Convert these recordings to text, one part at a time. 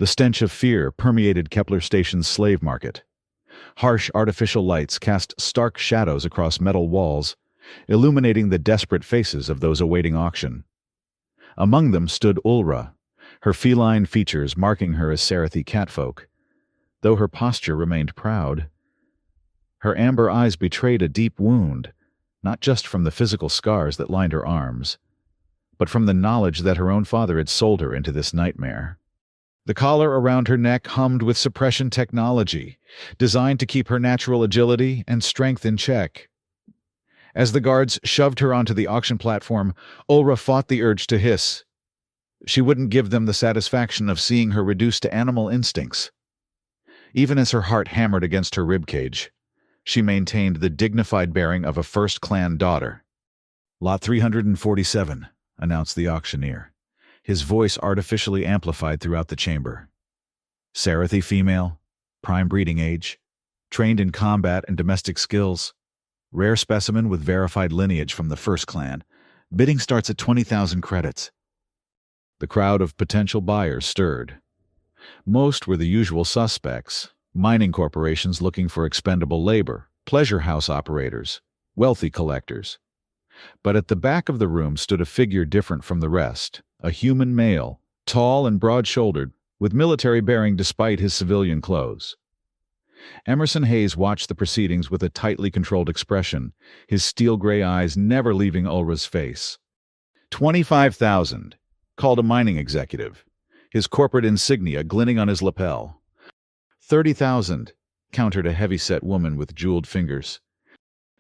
The stench of fear permeated Kepler Station's slave market. Harsh artificial lights cast stark shadows across metal walls, illuminating the desperate faces of those awaiting auction. Among them stood Ulra, her feline features marking her as Sarathi catfolk. Though her posture remained proud, her amber eyes betrayed a deep wound, not just from the physical scars that lined her arms, but from the knowledge that her own father had sold her into this nightmare. The collar around her neck hummed with suppression technology, designed to keep her natural agility and strength in check. As the guards shoved her onto the auction platform, Ulra fought the urge to hiss. She wouldn't give them the satisfaction of seeing her reduced to animal instincts. Even as her heart hammered against her ribcage, she maintained the dignified bearing of a First Clan daughter. "Lot 347, announced the auctioneer, his voice artificially amplified throughout the chamber. Sarathi female, prime breeding age, trained in combat and domestic skills, rare specimen with verified lineage from the First Clan. Bidding starts at 20,000 credits. The crowd of potential buyers stirred. Most were the usual suspects: mining corporations looking for expendable labor, pleasure house operators, wealthy collectors. But at the back of the room stood a figure different from the rest, a human male, tall and broad-shouldered, with military bearing despite his civilian clothes. Emerson Hayes watched the proceedings with a tightly controlled expression, his steel-gray eyes never leaving Ulra's face. 25,000, called a mining executive, his corporate insignia glinting on his lapel. 30,000, countered a heavy-set woman with jeweled fingers.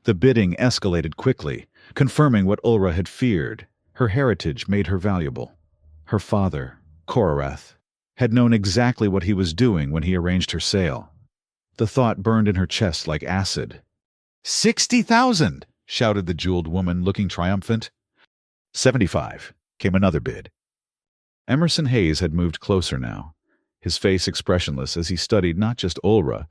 The bidding escalated quickly, confirming what Ulra had feared. Her heritage made her valuable. Her father, Korath, had known exactly what he was doing when he arranged her sale. The thought burned in her chest like acid. 60,000, shouted the jeweled woman, looking triumphant. 75, came another bid. Emerson Hayes had moved closer now, his face expressionless as he studied not just Ulra,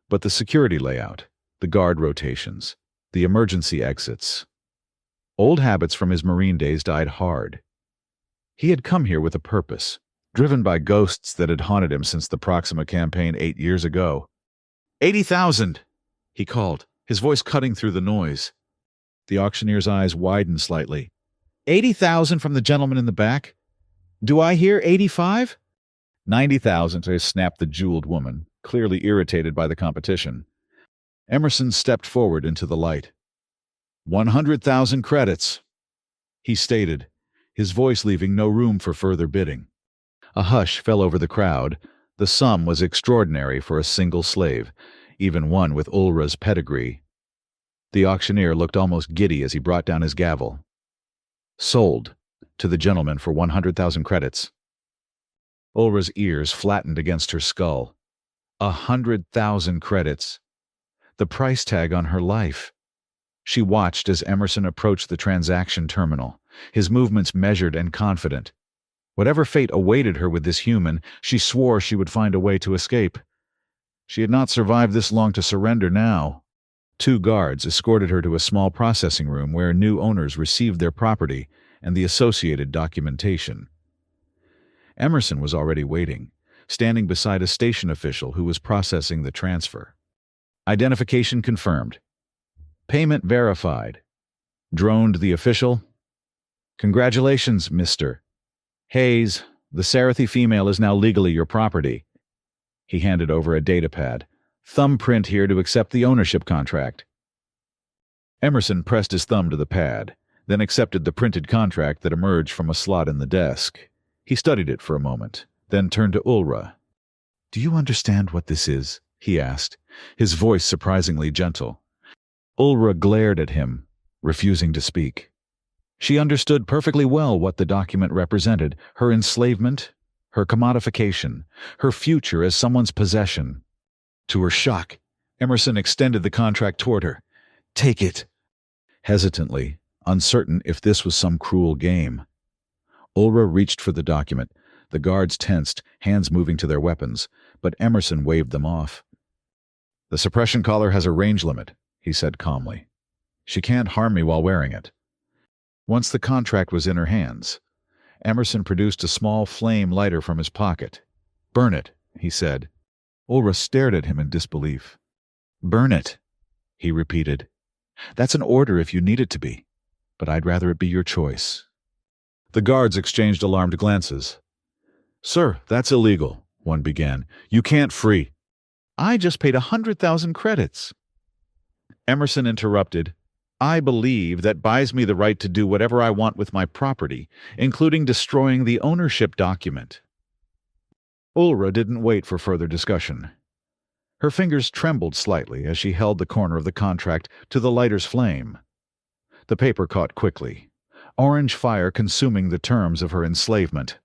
but the security layout, the guard rotations, the emergency exits. Old habits from his Marine days died hard. He had come here with a purpose, driven by ghosts that had haunted him since the Proxima campaign 8 years ago. 80,000, he called, his voice cutting through the noise. The auctioneer's eyes widened slightly. 80,000 from the gentleman in the back? Do I hear 85? 90,000, snapped the jeweled woman, clearly irritated by the competition. Emerson stepped forward into the light. 100,000 credits, he stated, his voice leaving no room for further bidding. A hush fell over the crowd. The sum was extraordinary for a single slave, even one with Ulra's pedigree. The auctioneer looked almost giddy as he brought down his gavel. Sold to the gentleman for 100,000 credits. Ulra's ears flattened against her skull. 100,000 credits. The price tag on her life. She watched as Emerson approached the transaction terminal, his movements measured and confident. Whatever fate awaited her with this human, she swore she would find a way to escape. She had not survived this long to surrender now. 2 guards escorted her to a small processing room where new owners received their property and the associated documentation. Emerson was already waiting, standing beside a station official who was processing the transfer. Identification confirmed. Payment verified, droned the official. Congratulations, Mr. Hayes, the Sarathi female is now legally your property. He handed over a datapad. Thumbprint here to accept the ownership contract. Emerson pressed his thumb to the pad, then accepted the printed contract that emerged from a slot in the desk. He studied it for a moment, then turned to Ulra. Do you understand what this is? He asked, his voice surprisingly gentle. Ulra glared at him, refusing to speak. She understood perfectly well what the document represented: her enslavement, her commodification, her future as someone's possession. To her shock, Emerson extended the contract toward her. Take it. Hesitantly, uncertain if this was some cruel game. Ulra reached for the document. The guards tensed, hands moving to their weapons, but Emerson waved them off. The suppression collar has a range limit, he said calmly. She can't harm me while wearing it. Once the contract was in her hands, Emerson produced a small flame lighter from his pocket. "Burn it," he said. Ulra stared at him in disbelief. "Burn it," he repeated. "That's an order if you need it to be, but I'd rather it be your choice." The guards exchanged alarmed glances. "Sir, that's illegal," one began. "You can't free." "I just paid 100,000 credits." Emerson interrupted. "I believe that buys me the right to do whatever I want with my property, including destroying the ownership document." Ulra didn't wait for further discussion. Her fingers trembled slightly as she held the corner of the contract to the lighter's flame. The paper caught quickly, orange fire consuming the terms of her enslavement.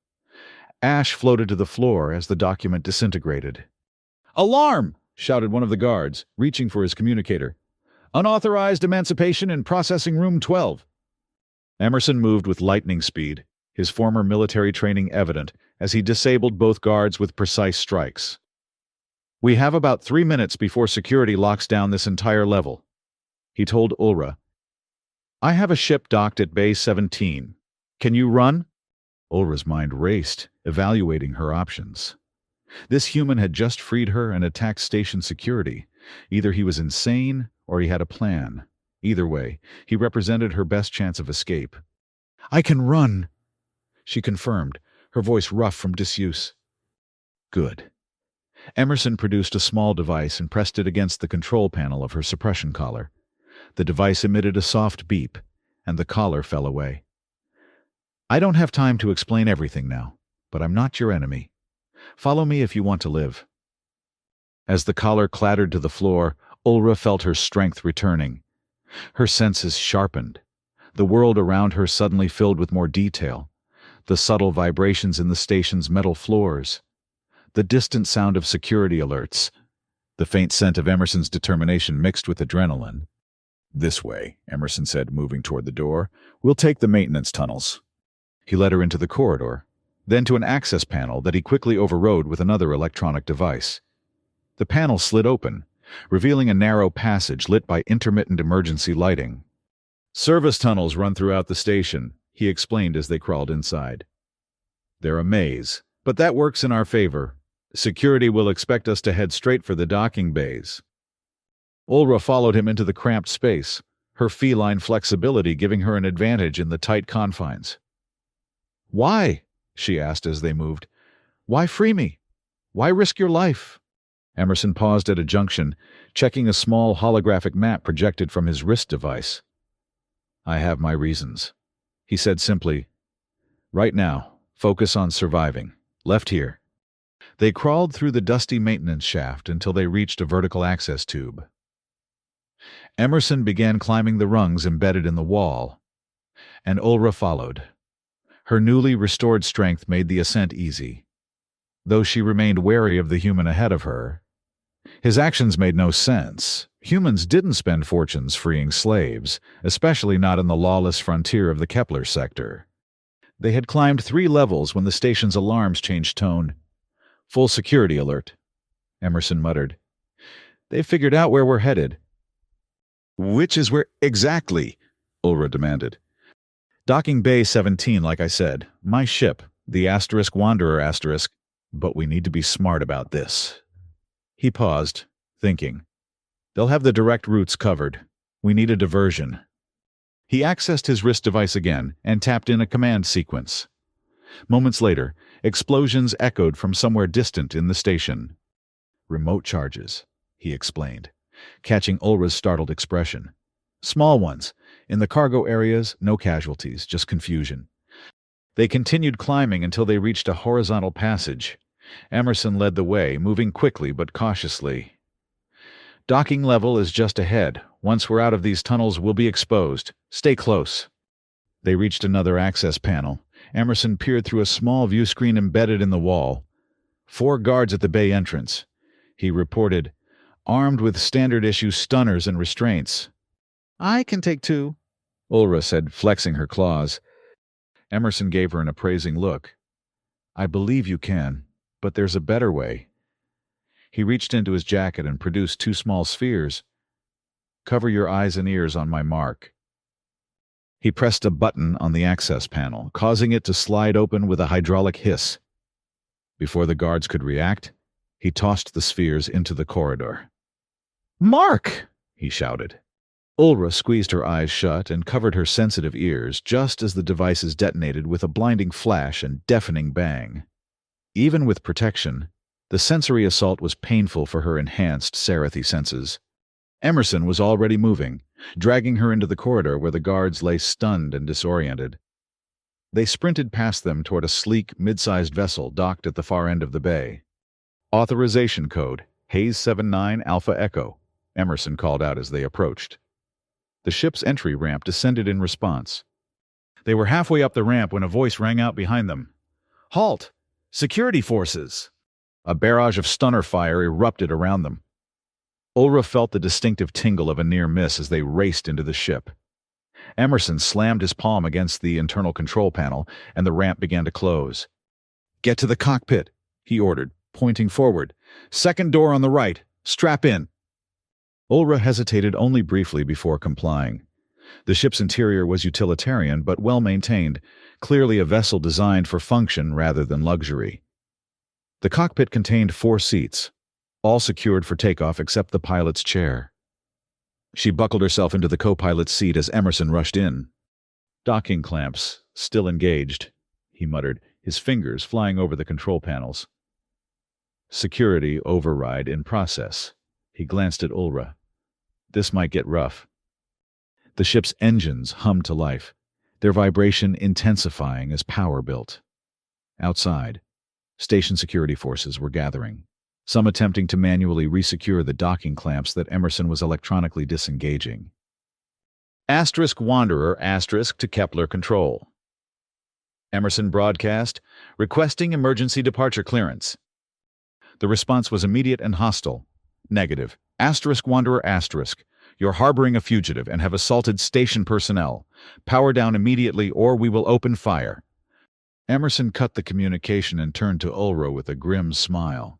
Ash floated to the floor as the document disintegrated. "Alarm!" shouted one of the guards, reaching for his communicator. "Unauthorized emancipation in processing room 12. Emerson moved with lightning speed, his former military training evident, as he disabled both guards with precise strikes. "We have about 3 minutes before security locks down this entire level," he told Ulra. "I have a ship docked at Bay 17. Can you run?" Ulra's mind raced, evaluating her options. This human had just freed her and attacked station security. Either he was insane or he had a plan. Either way, he represented her best chance of escape. "I can run," she confirmed, her voice rough from disuse. "Good." Emerson produced a small device and pressed it against the control panel of her suppression collar. The device emitted a soft beep, and the collar fell away. "I don't have time to explain everything now, but I'm not your enemy. Follow me if you want to live." As the collar clattered to the floor, Ulra felt her strength returning. Her senses sharpened. The world around her suddenly filled with more detail. The subtle vibrations in the station's metal floors. The distant sound of security alerts. The faint scent of Emerson's determination mixed with adrenaline. "This way," Emerson said, moving toward the door. "We'll take the maintenance tunnels." He led her into the corridor, then to an access panel that he quickly overrode with another electronic device. The panel slid open, revealing a narrow passage lit by intermittent emergency lighting. "Service tunnels run throughout the station," he explained as they crawled inside. "They're a maze, but that works in our favor. Security will expect us to head straight for the docking bays." Ulra followed him into the cramped space, her feline flexibility giving her an advantage in the tight confines. "Why?" she asked as they moved. "Why free me? Why risk your life?" Emerson paused at a junction, checking a small holographic map projected from his wrist device. "I have my reasons," he said simply. "Right now, focus on surviving. Left here." They crawled through the dusty maintenance shaft until they reached a vertical access tube. Emerson began climbing the rungs embedded in the wall, and Ulra followed. Her newly restored strength made the ascent easy, though she remained wary of the human ahead of her. His actions made no sense. Humans didn't spend fortunes freeing slaves, especially not in the lawless frontier of the Kepler sector. They had climbed 3 levels when the station's alarms changed tone. "Full security alert," Emerson muttered. "They've figured out where we're headed." "Which is where exactly?" Ulra demanded. "Docking Bay 17, like I said. My ship, the Wanderer *, but we need to be smart about this." He paused, thinking. "They'll have the direct routes covered. We need a diversion." He accessed his wrist device again and tapped in a command sequence. Moments later, explosions echoed from somewhere distant in the station. "Remote charges," he explained, catching Ulra's startled expression. "Small ones. In the cargo areas, no casualties, just confusion." They continued climbing until they reached a horizontal passage. Emerson led the way, moving quickly but cautiously. "Docking level is just ahead. Once we're out of these tunnels, we'll be exposed. Stay close." They reached another access panel. Emerson peered through a small view screen embedded in the wall. 4 guards at the bay entrance. He reported, armed with standard-issue stunners and restraints. "I can take 2, Ulra said, flexing her claws. Emerson gave her an appraising look. "I believe you can, but there's a better way." He reached into his jacket and produced 2 small spheres. "Cover your eyes and ears on my mark." He pressed a button on the access panel, causing it to slide open with a hydraulic hiss. Before the guards could react, he tossed the spheres into the corridor. "Mark!" he shouted. Ulra squeezed her eyes shut and covered her sensitive ears just as the devices detonated with a blinding flash and deafening bang. Even with protection, the sensory assault was painful for her enhanced Sarathi senses. Emerson was already moving, dragging her into the corridor where the guards lay stunned and disoriented. They sprinted past them toward a sleek, mid-sized vessel docked at the far end of the bay. "Authorization code, Haze 79 Alpha Echo," Emerson called out as they approached. The ship's entry ramp descended in response. They were halfway up the ramp when a voice rang out behind them. "Halt! Security forces!" A barrage of stunner fire erupted around them. Ulra felt the distinctive tingle of a near miss as they raced into the ship. Emerson slammed his palm against the internal control panel, and the ramp began to close. "Get to the cockpit," he ordered, pointing forward. "Second door on the right. Strap in." Ulra hesitated only briefly before complying. The ship's interior was utilitarian but well-maintained, clearly a vessel designed for function rather than luxury. The cockpit contained 4 seats, all secured for takeoff except the pilot's chair. She buckled herself into the co-pilot's seat as Emerson rushed in. "Docking clamps, still engaged," he muttered, his fingers flying over the control panels. "Security override in process." He glanced at Ulra. "This might get rough." The ship's engines hummed to life, their vibration intensifying as power built. Outside, station security forces were gathering, some attempting to manually resecure the docking clamps that Emerson was electronically disengaging. *Wanderer* to Kepler Control. Emerson broadcast, requesting emergency departure clearance. The response was immediate and hostile. Negative. *Wanderer*. You're harboring a fugitive and have assaulted station personnel. Power down immediately or we will open fire. Emerson cut the communication and turned to Ulra with a grim smile.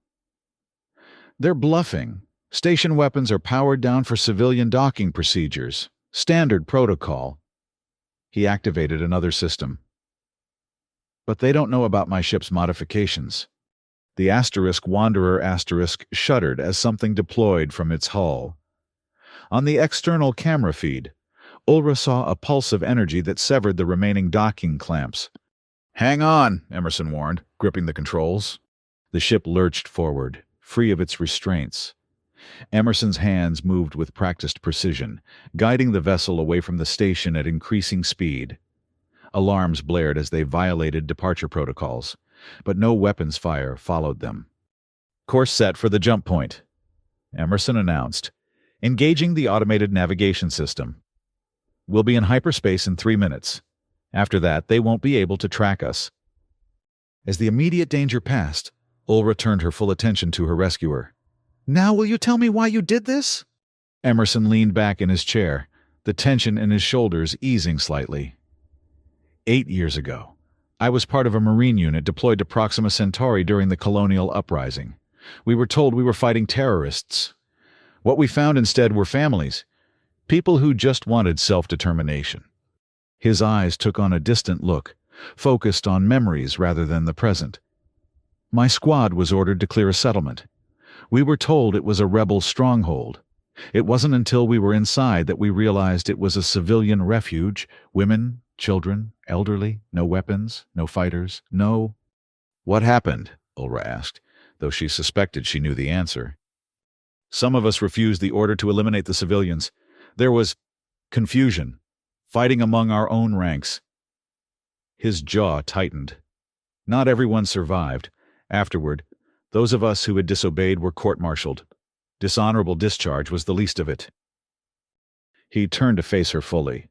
"They're bluffing. Station weapons are powered down for civilian docking procedures. Standard protocol." He activated another system. "But they don't know about my ship's modifications." The *Wanderer* shuddered as something deployed from its hull. On the external camera feed, Ulra saw a pulse of energy that severed the remaining docking clamps. "Hang on," Emerson warned, gripping the controls. The ship lurched forward, free of its restraints. Emerson's hands moved with practiced precision, guiding the vessel away from the station at increasing speed. Alarms blared as they violated departure protocols, but no weapons fire followed them. "Course set for the jump point," Emerson announced, engaging the automated navigation system. "We'll be in hyperspace in 3 minutes. After that, they won't be able to track us." As the immediate danger passed, Ulra turned her full attention to her rescuer. "Now will you tell me why you did this?" Emerson leaned back in his chair, the tension in his shoulders easing slightly. 8 years ago, I was part of a Marine unit deployed to Proxima Centauri during the colonial uprising. We were told we were fighting terrorists. What we found instead were families, people who just wanted self-determination. His eyes took on a distant look, focused on memories rather than the present. My squad was ordered to clear a settlement. We were told it was a rebel stronghold. It wasn't until we were inside that we realized it was a civilian refuge, women, children, elderly, no weapons, no fighters, no... "What happened?" Ulra asked, though she suspected she knew the answer. "Some of us refused the order to eliminate the civilians. There was confusion, fighting among our own ranks." His jaw tightened. Not everyone survived. Afterward, those of us who had disobeyed were court-martialed. Dishonorable discharge was the least of it. He turned to face her fully.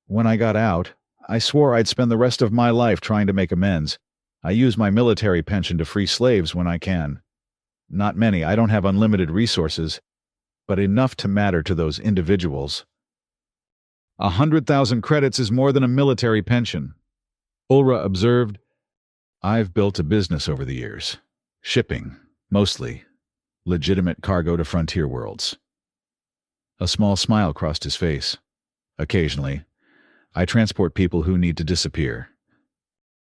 "When I got out, I swore I'd spend the rest of my life trying to make amends. I use my military pension to free slaves when I can. Not many, I don't have unlimited resources, but enough to matter to those individuals. 100,000 credits is more than a military pension." Ulra observed, "I've built a business over the years. Shipping, mostly. Legitimate cargo to frontier worlds." A small smile crossed his face. "Occasionally, I transport people who need to disappear."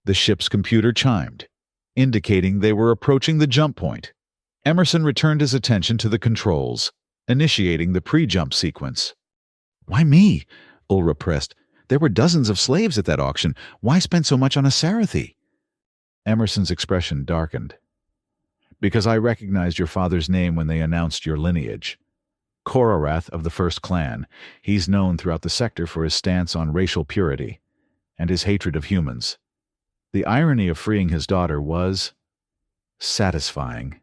The ship's computer chimed. indicating they were approaching the jump point. Emerson returned his attention to the controls, initiating the pre-jump sequence. "Why me?" Ulra pressed. "There were dozens of slaves at that auction. Why spend so much on a Sarathi?" Emerson's expression darkened. "Because I recognized your father's name when they announced your lineage. Korath of the First Clan. He's known throughout the sector for his stance on racial purity and his hatred of humans. The irony of freeing his daughter was satisfying."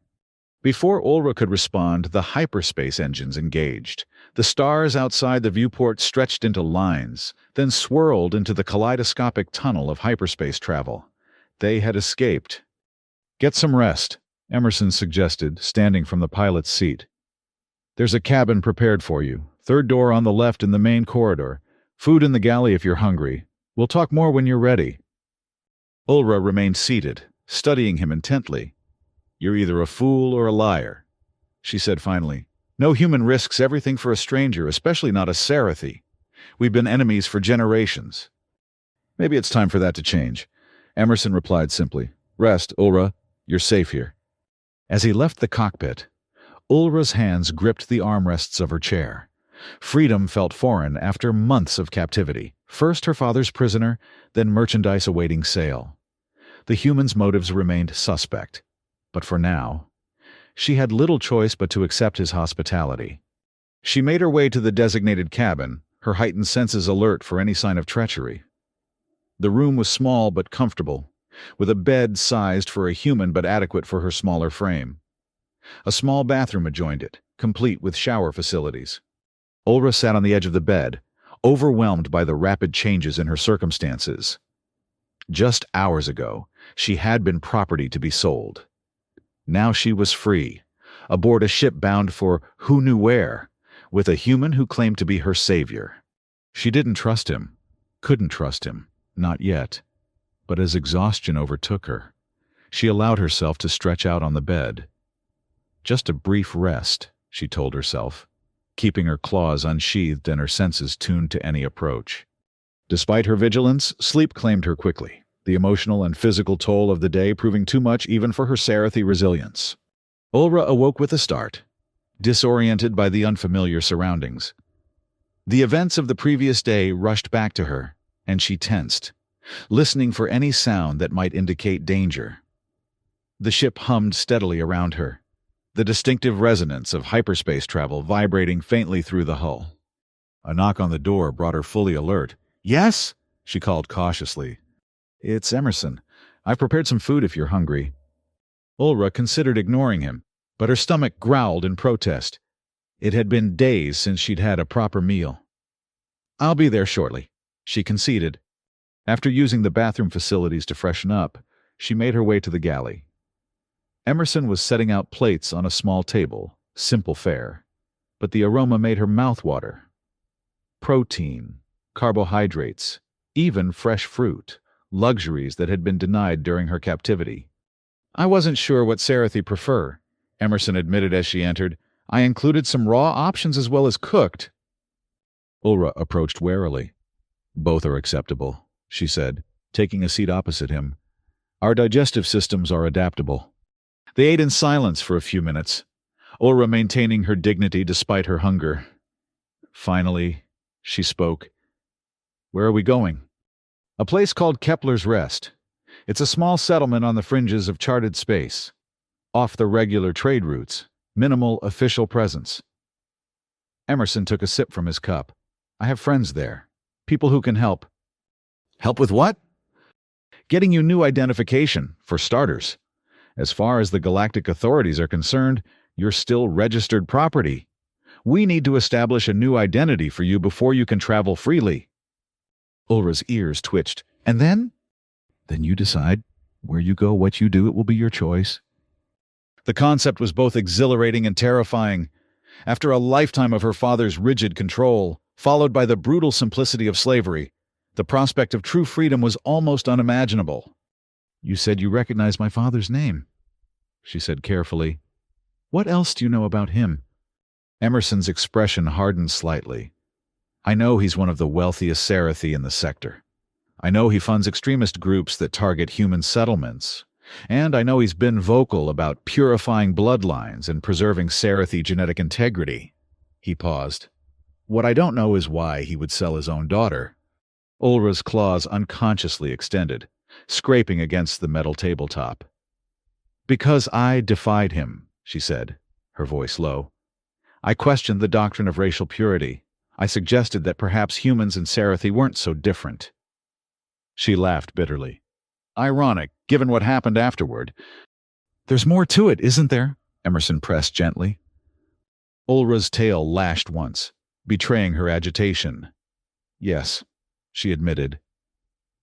Before Ulra could respond, the hyperspace engines engaged. The stars outside the viewport stretched into lines, then swirled into the kaleidoscopic tunnel of hyperspace travel. They had escaped. "Get some rest," Emerson suggested, standing from the pilot's seat. "There's a cabin prepared for you. Third door on the left in the main corridor. Food in the galley if you're hungry. We'll talk more when you're ready." Ulra remained seated, studying him intently. "You're either a fool or a liar," she said finally. "No human risks everything for a stranger, especially not a Sarathi. We've been enemies for generations." "Maybe it's time for that to change," Emerson replied simply. "Rest, Ulra. You're safe here." As he left the cockpit, Ulra's hands gripped the armrests of her chair. Freedom felt foreign after months of captivity. First her father's prisoner, then merchandise awaiting sale. The human's motives remained suspect. But for now, she had little choice but to accept his hospitality. She made her way to the designated cabin, her heightened senses alert for any sign of treachery. The room was small but comfortable, with a bed sized for a human but adequate for her smaller frame. A small bathroom adjoined it, complete with shower facilities. Ulra sat on the edge of the bed, overwhelmed by the rapid changes in her circumstances. Just hours ago, she had been property to be sold. Now she was free, aboard a ship bound for who knew where, with a human who claimed to be her savior. She didn't trust him, couldn't trust him, not yet. But as exhaustion overtook her, she allowed herself to stretch out on the bed. Just a brief rest, she told herself, keeping her claws unsheathed and her senses tuned to any approach. Despite her vigilance, sleep claimed her quickly, the emotional and physical toll of the day proving too much even for her Sarathi resilience. Ulra awoke with a start, disoriented by the unfamiliar surroundings. The events of the previous day rushed back to her, and she tensed, listening for any sound that might indicate danger. The ship hummed steadily around her, the distinctive resonance of hyperspace travel vibrating faintly through the hull. A knock on the door brought her fully alert. "Yes?" she called cautiously. "It's Emerson. I've prepared some food if you're hungry." Ulra considered ignoring him, but her stomach growled in protest. It had been days since she'd had a proper meal. "I'll be there shortly," she conceded. After using the bathroom facilities to freshen up, she made her way to the galley. Emerson was setting out plates on a small table, simple fare, but the aroma made her mouth water. Protein, carbohydrates, even fresh fruit, luxuries that had been denied during her captivity. "I wasn't sure what Sarathi prefer," Emerson admitted as she entered. "I included some raw options as well as cooked." Ulra approached warily. "Both are acceptable," she said, taking a seat opposite him. "Our digestive systems are adaptable." They ate in silence for a few minutes, Ulra maintaining her dignity despite her hunger. Finally, she spoke. "Where are we going?" "A place called Kepler's Rest. It's a small settlement on the fringes of charted space. Off the regular trade routes, minimal official presence." Emerson took a sip from his cup. "I have friends there. People who can help." "Help with what?" "Getting you new identification, for starters. As far as the galactic authorities are concerned, you're still registered property. We need to establish a new identity for you before you can travel freely." Ulra's ears twitched. "And then?" "Then you decide. Where you go, what you do, it will be your choice." The concept was both exhilarating and terrifying. After a lifetime of her father's rigid control, followed by the brutal simplicity of slavery, the prospect of true freedom was almost unimaginable. "You said you recognized my father's name," she said carefully. "What else do you know about him?" Emerson's expression hardened slightly. "I know he's one of the wealthiest Sarathi in the sector. I know he funds extremist groups that target human settlements. And I know he's been vocal about purifying bloodlines and preserving Sarathi genetic integrity. He paused. What I don't know is why he would sell his own daughter. Ulra's claws unconsciously extended, scraping against the metal tabletop. Because I defied him, she said, her voice low. I questioned the doctrine of racial purity. I suggested that perhaps humans and Sarathi weren't so different. She laughed bitterly. Ironic, given what happened afterward. There's more to it, isn't there? Emerson pressed gently. Ulra's tail lashed once, betraying her agitation. Yes, she admitted.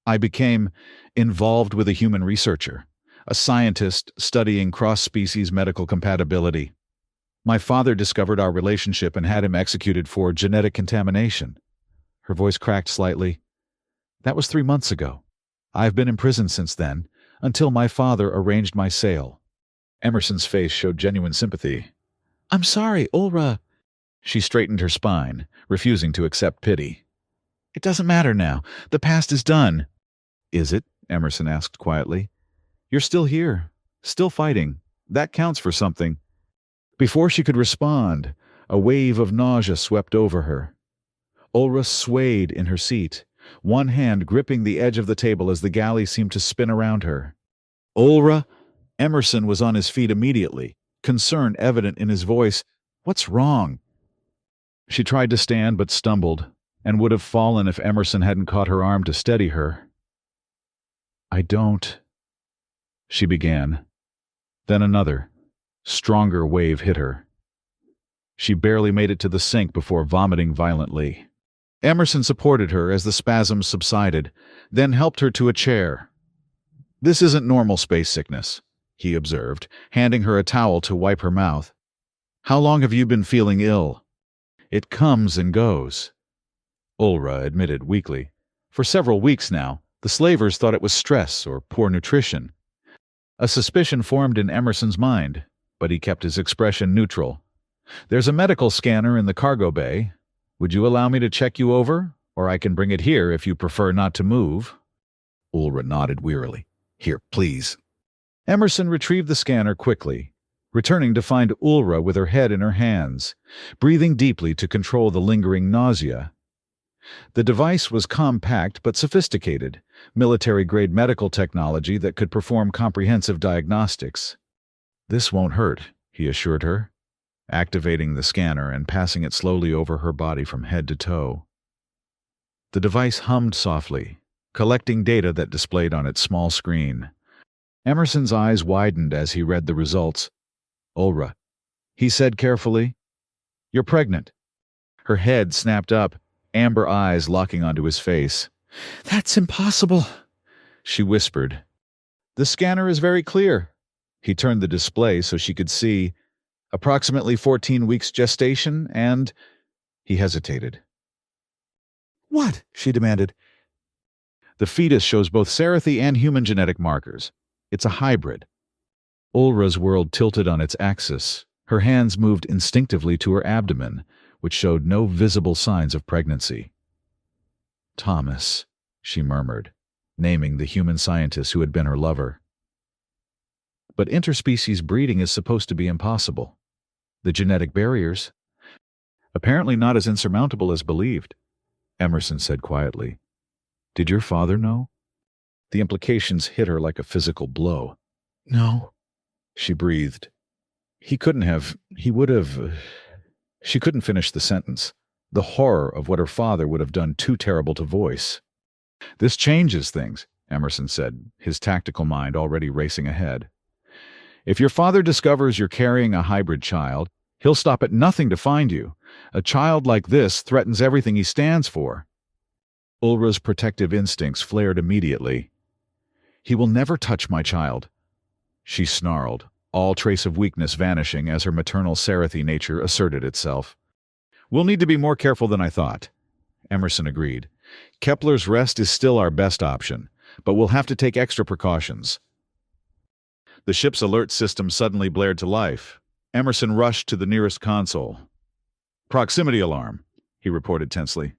I became involved with a human researcher, a scientist studying cross-species medical compatibility. My father discovered our relationship and had him executed for genetic contamination. Her voice cracked slightly. That was 3 months ago. I've been in prison since then, until my father arranged my sale. Emerson's face showed genuine sympathy. I'm sorry, Ulra. She straightened her spine, refusing to accept pity. It doesn't matter now. The past is done. Is it? Emerson asked quietly. You're still here, still fighting. That counts for something. Before she could respond, a wave of nausea swept over her. Ulra swayed in her seat, one hand gripping the edge of the table as the galley seemed to spin around her. Ulra! Emerson was on his feet immediately, concern evident in his voice. What's wrong? She tried to stand but stumbled, and would have fallen if Emerson hadn't caught her arm to steady her. I don't... she began. Then another, stronger wave hit her. She barely made it to the sink before vomiting violently. Emerson supported her as the spasms subsided, then helped her to a chair. This isn't normal space sickness, he observed, handing her a towel to wipe her mouth. How long have you been feeling ill? It comes and goes. Ulra admitted weakly. For several weeks now, the slavers thought it was stress or poor nutrition. A suspicion formed in Emerson's mind, but he kept his expression neutral. There's a medical scanner in the cargo bay. Would you allow me to check you over, or I can bring it here if you prefer not to move? Ulra nodded wearily. Here, please. Emerson retrieved the scanner quickly, returning to find Ulra with her head in her hands, breathing deeply to control the lingering nausea. The device was compact but sophisticated, military-grade medical technology that could perform comprehensive diagnostics. This won't hurt, he assured her, activating the scanner and passing it slowly over her body from head to toe. The device hummed softly, collecting data that displayed on its small screen. Emerson's eyes widened as he read the results. Ulra, he said carefully, you're pregnant. Her head snapped up, amber eyes locking onto his face. That's impossible, she whispered. The scanner is very clear. He turned the display so she could see approximately 14 weeks gestation and... He hesitated. What? She demanded. The fetus shows both Sarathi and human genetic markers. It's a hybrid. Ulra's world tilted on its axis. Her hands moved instinctively to her abdomen, which showed no visible signs of pregnancy. Thomas, she murmured, naming the human scientist who had been her lover. But interspecies breeding is supposed to be impossible. The genetic barriers? Apparently not as insurmountable as believed, Emerson said quietly. Did your father know? The implications hit her like a physical blow. No, she breathed. He would have... She couldn't finish the sentence. The horror of what her father would have done too terrible to voice. This changes things, Emerson said, his tactical mind already racing ahead. If your father discovers you're carrying a hybrid child, he'll stop at nothing to find you. A child like this threatens everything he stands for. Ulra's protective instincts flared immediately. He will never touch my child. She snarled, all trace of weakness vanishing as her maternal Sarathi nature asserted itself. We'll need to be more careful than I thought, Emerson agreed. Kepler's rest is still our best option, but we'll have to take extra precautions. The ship's alert system suddenly blared to life. Emerson rushed to the nearest console. Proximity alarm, he reported tensely.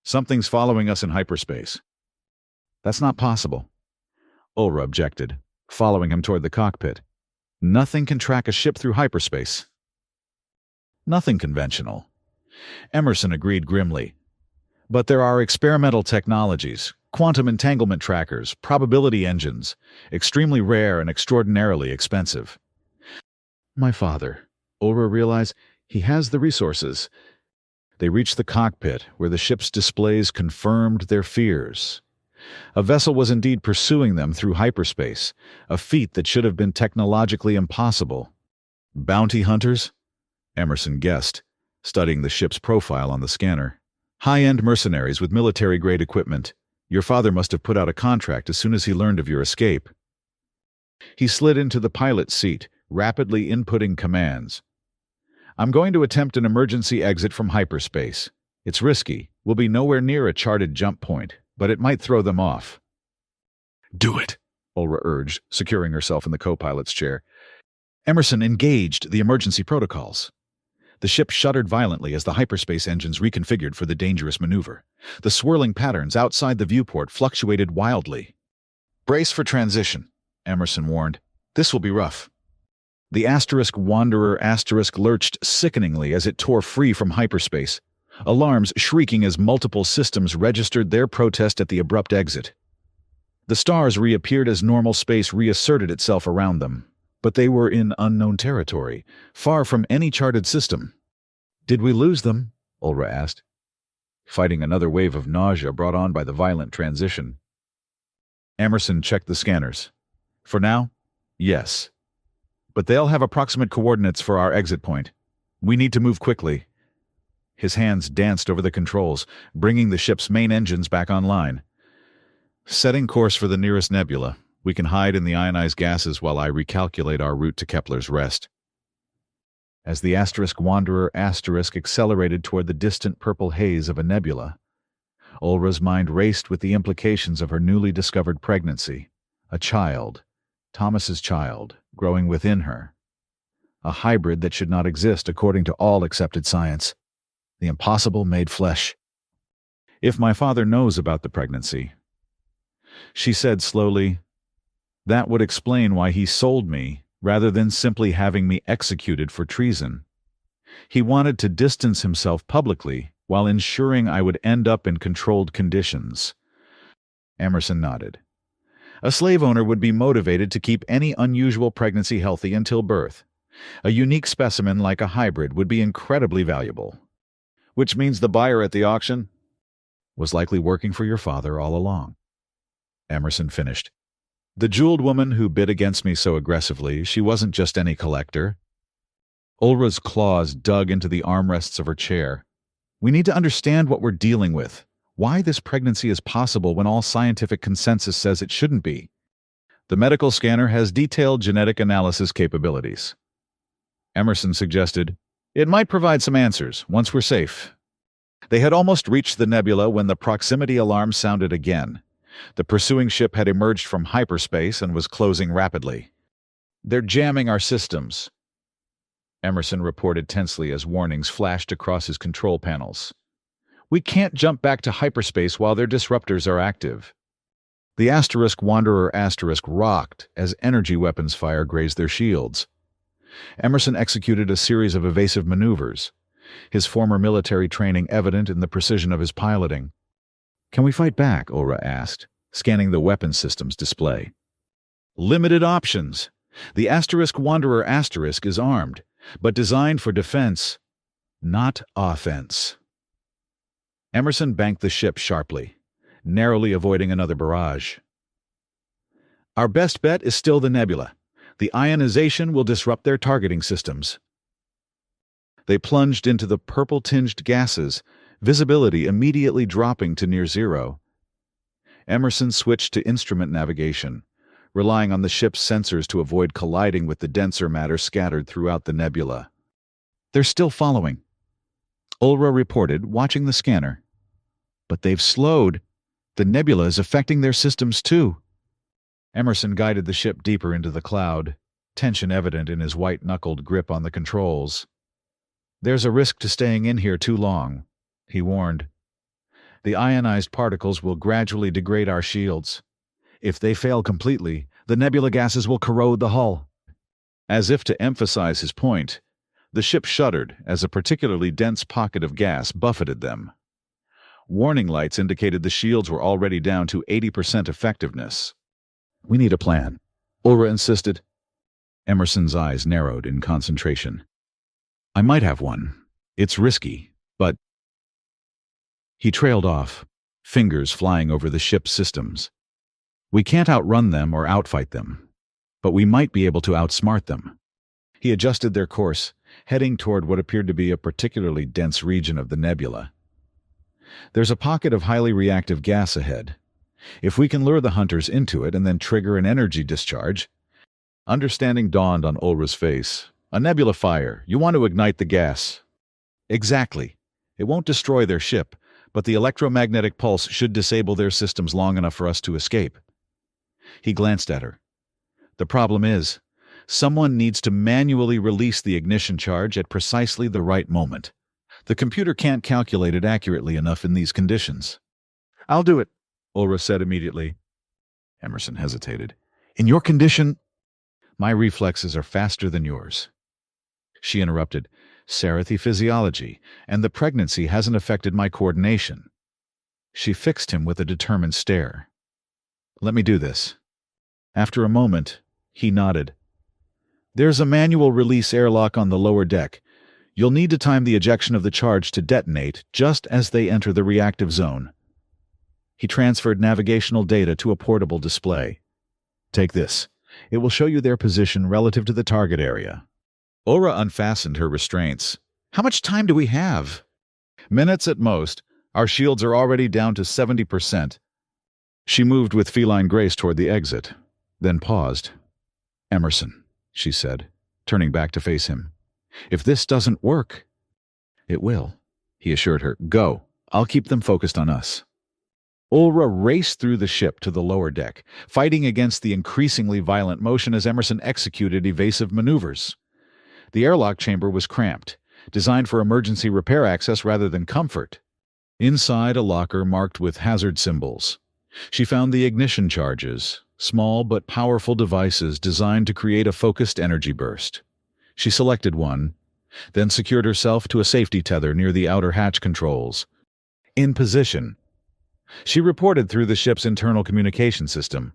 Something's following us in hyperspace. That's not possible, Ulra objected. following him toward the cockpit. Nothing can track a ship through hyperspace. Nothing conventional. Emerson agreed grimly. But there are experimental technologies, quantum entanglement trackers, probability engines, extremely rare and extraordinarily expensive. My father. Ulra realized he has the resources. They reached the cockpit, where the ship's displays confirmed their fears. A vessel was indeed pursuing them through hyperspace, a feat that should have been technologically impossible. Bounty hunters? Emerson guessed, studying the ship's profile on the scanner. High-end mercenaries with military-grade equipment. Your father must have put out a contract as soon as he learned of your escape. He slid into the pilot's seat, rapidly inputting commands. I'm going to attempt an emergency exit from hyperspace. It's risky. We'll be nowhere near a charted jump point, but it might throw them off. Do it, Ulra urged, securing herself in the co-pilot's chair. Emerson engaged the emergency protocols. The ship shuddered violently as the hyperspace engines reconfigured for the dangerous maneuver. The swirling patterns outside the viewport fluctuated wildly. Brace for transition, Emerson warned. This will be rough. The Wanderer lurched sickeningly as it tore free from hyperspace, alarms shrieking as multiple systems registered their protest at the abrupt exit. The stars reappeared as normal space reasserted itself around them, but they were in unknown territory, far from any charted system. Did we lose them? Ulra asked, fighting another wave of nausea brought on by the violent transition. Emerson checked the scanners. For now, yes. But they'll have approximate coordinates for our exit point. We need to move quickly. His hands danced over the controls, bringing the ship's main engines back online. Setting course for the nearest nebula, we can hide in the ionized gases while I recalculate our route to Kepler's rest. As the Wanderer accelerated toward the distant purple haze of a nebula, Ulra's mind raced with the implications of her newly discovered pregnancy. A child, Thomas's child, growing within her. A hybrid that should not exist according to all accepted science. The impossible made flesh. If my father knows about the pregnancy, she said slowly, that would explain why he sold me rather than simply having me executed for treason. He wanted to distance himself publicly while ensuring I would end up in controlled conditions. Emerson nodded. A slave owner would be motivated to keep any unusual pregnancy healthy until birth. A unique specimen like a hybrid would be incredibly valuable. Which means the buyer at the auction was likely working for your father all along. Emerson finished. The jeweled woman who bid against me so aggressively, she wasn't just any collector. Ulra's claws dug into the armrests of her chair. We need to understand what we're dealing with. Why this pregnancy is possible when all scientific consensus says it shouldn't be. The medical scanner has detailed genetic analysis capabilities. Emerson suggested, it might provide some answers once we're safe. They had almost reached the nebula when the proximity alarm sounded again. The pursuing ship had emerged from hyperspace and was closing rapidly. They're jamming our systems, Emerson reported tensely as warnings flashed across his control panels. We can't jump back to hyperspace while their disruptors are active. The Wanderer rocked as energy weapons fire grazed their shields. Emerson executed a series of evasive maneuvers, his former military training evident in the precision of his piloting. Can we fight back? Ulra asked, scanning the weapons system's display. Limited options. The Wanderer is armed, but designed for defense, not offense. Emerson banked the ship sharply, narrowly avoiding another barrage. Our best bet is still the nebula. The ionization will disrupt their targeting systems. They plunged into the purple-tinged gases, visibility immediately dropping to near zero. Emerson switched to instrument navigation, relying on the ship's sensors to avoid colliding with the denser matter scattered throughout the nebula. They're still following, Ulra reported, watching the scanner. But they've slowed. The nebula is affecting their systems too. Emerson guided the ship deeper into the cloud, tension evident in his white-knuckled grip on the controls. There's a risk to staying in here too long, he warned. The ionized particles will gradually degrade our shields. If they fail completely, The nebula gases will corrode the hull. As if to emphasize his point, the ship shuddered as a particularly dense pocket of gas buffeted them. Warning lights indicated the shields were already down to 80% effectiveness. "We need a plan," Ulra insisted. Emerson's eyes narrowed in concentration. "I might have one. It's risky, but—" He trailed off, fingers flying over the ship's systems. "We can't outrun them or outfight them, but we might be able to outsmart them." He adjusted their course, heading toward what appeared to be a particularly dense region of the nebula. "There's a pocket of highly reactive gas ahead. If we can lure the hunters into it and then trigger an energy discharge—" Understanding dawned on Ulra's face. "A nebula fire. You want to ignite the gas." "Exactly. It won't destroy their ship, but the electromagnetic pulse should disable their systems long enough for us to escape." He glanced at her. "The problem is, someone needs to manually release the ignition charge at precisely the right moment. The computer can't calculate it accurately enough in these conditions." "I'll do it," Ulra said immediately. Emerson hesitated. "In your condition—" "My reflexes are faster than yours." She interrupted. "Sarathi physiology, and the pregnancy hasn't affected my coordination." She fixed him with a determined stare. "Let me do this." After a moment, he nodded. "There's a manual release airlock on the lower deck. You'll need to time the ejection of the charge to detonate just as they enter the reactive zone." He transferred navigational data to a portable display. "Take this. It will show you their position relative to the target area." Ulra unfastened her restraints. "How much time do we have?" "Minutes at most. Our shields are already down to 70%. She moved with feline grace toward the exit, then paused. "Emerson," she said, turning back to face him. "If this doesn't work—" "It will," he assured her. "Go. I'll keep them focused on us." Ulra raced through the ship to the lower deck, fighting against the increasingly violent motion as Emerson executed evasive maneuvers. The airlock chamber was cramped, designed for emergency repair access rather than comfort. Inside, a locker marked with hazard symbols. She found the ignition charges, small but powerful devices designed to create a focused energy burst. She selected one, then secured herself to a safety tether near the outer hatch controls. "In position," she reported through the ship's internal communication system.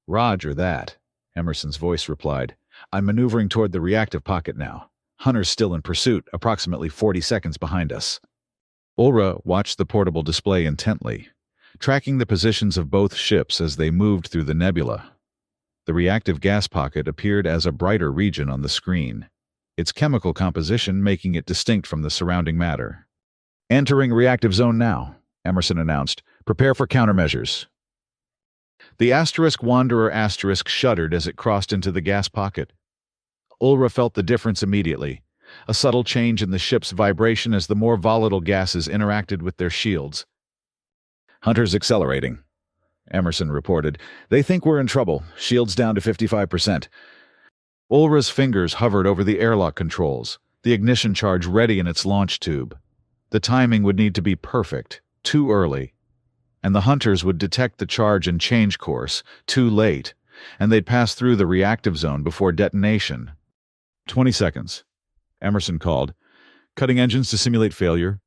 "Roger that," Emerson's voice replied. "I'm maneuvering toward the reactive pocket now. Hunter's still in pursuit, approximately 40 seconds behind us." Ulra watched the portable display intently, tracking the positions of both ships as they moved through the nebula. The reactive gas pocket appeared as a brighter region on the screen, its chemical composition making it distinct from the surrounding matter. "Entering reactive zone now," Emerson announced. "Prepare for countermeasures." The Wanderer shuddered as it crossed into the gas pocket. Ulra felt the difference immediately, a subtle change in the ship's vibration as the more volatile gases interacted with their shields. "Hunter's accelerating," Emerson reported. "They think we're in trouble. Shields down to 55%. Ulra's fingers hovered over the airlock controls, the ignition charge ready in its launch tube. The timing would need to be perfect, too early. And the hunters would detect the charge and change course, too late, and they'd pass through the reactive zone before detonation. 20 seconds, Emerson called, cutting engines to simulate failure.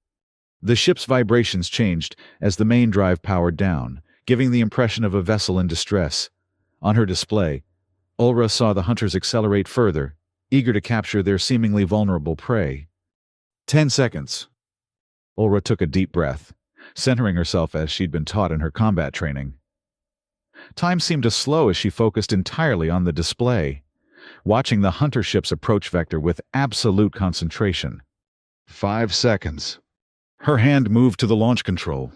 The ship's vibrations changed as the main drive powered down, giving the impression of a vessel in distress. On her display, Ulra saw the hunters accelerate further, eager to capture their seemingly vulnerable prey. 10 seconds. Ulra took a deep breath, centering herself as she'd been taught in her combat training. Time seemed to slow as she focused entirely on the display, watching the hunter ship's approach vector with absolute concentration. 5 seconds. Her hand moved to the launch control.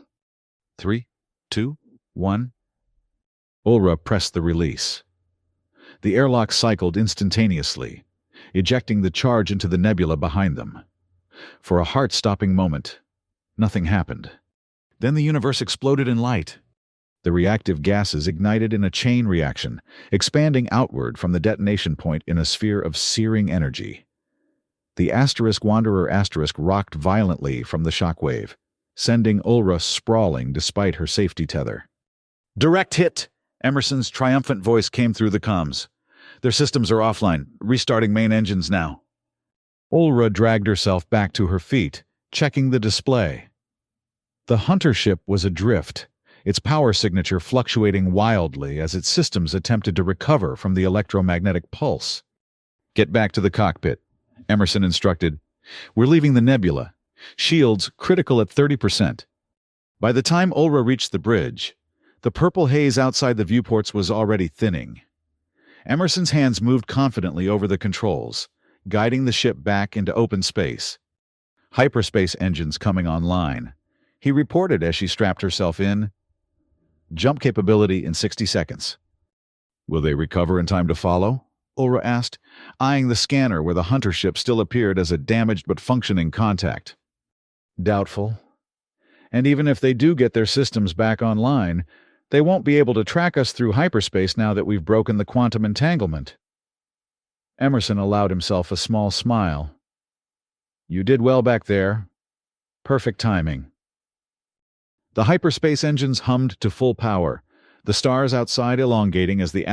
3, 2, 1. Ulra pressed the release. The airlock cycled instantaneously, ejecting the charge into the nebula behind them. For a heart-stopping moment, nothing happened. Then the universe exploded in light. The reactive gases ignited in a chain reaction, expanding outward from the detonation point in a sphere of searing energy. The Wanderer rocked violently from the shockwave, sending Ulra sprawling despite her safety tether. "Direct hit!" Emerson's triumphant voice came through the comms. Their systems are offline. Restarting main engines now. Ulra dragged herself back to her feet, checking the display. The hunter ship was adrift, its power signature fluctuating wildly as its systems attempted to recover from the electromagnetic pulse. Get back to the cockpit, Emerson instructed. We're leaving the nebula. Shields critical at 30%. By the time Ulra reached the bridge, the purple haze outside the viewports was already thinning. Emerson's hands moved confidently over the controls, guiding the ship back into open space. Hyperspace engines coming online, he reported as she strapped herself in. Jump capability in 60 seconds. Will they recover in time to follow? Ulra asked, eyeing the scanner where the hunter ship still appeared as a damaged but functioning contact. Doubtful. And even if they do get their systems back online, they won't be able to track us through hyperspace now that we've broken the quantum entanglement. Emerson allowed himself a small smile. You did well back there. Perfect timing. The hyperspace engines hummed to full power, the stars outside elongating as the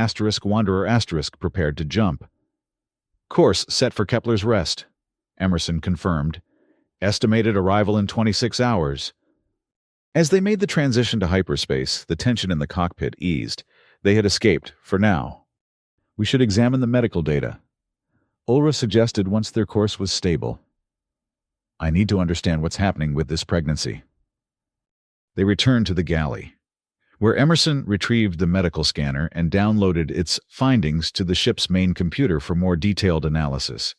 Wanderer prepared to jump. Course set for Kepler's rest, Emerson confirmed. Estimated arrival in 26 hours. As they made the transition to hyperspace, the tension in the cockpit eased. They had escaped, for now. We should examine the medical data. Ulra suggested once their course was stable. I need to understand what's happening with this pregnancy. They returned to the galley, where Emerson retrieved the medical scanner and downloaded its findings to the ship's main computer for more detailed analysis.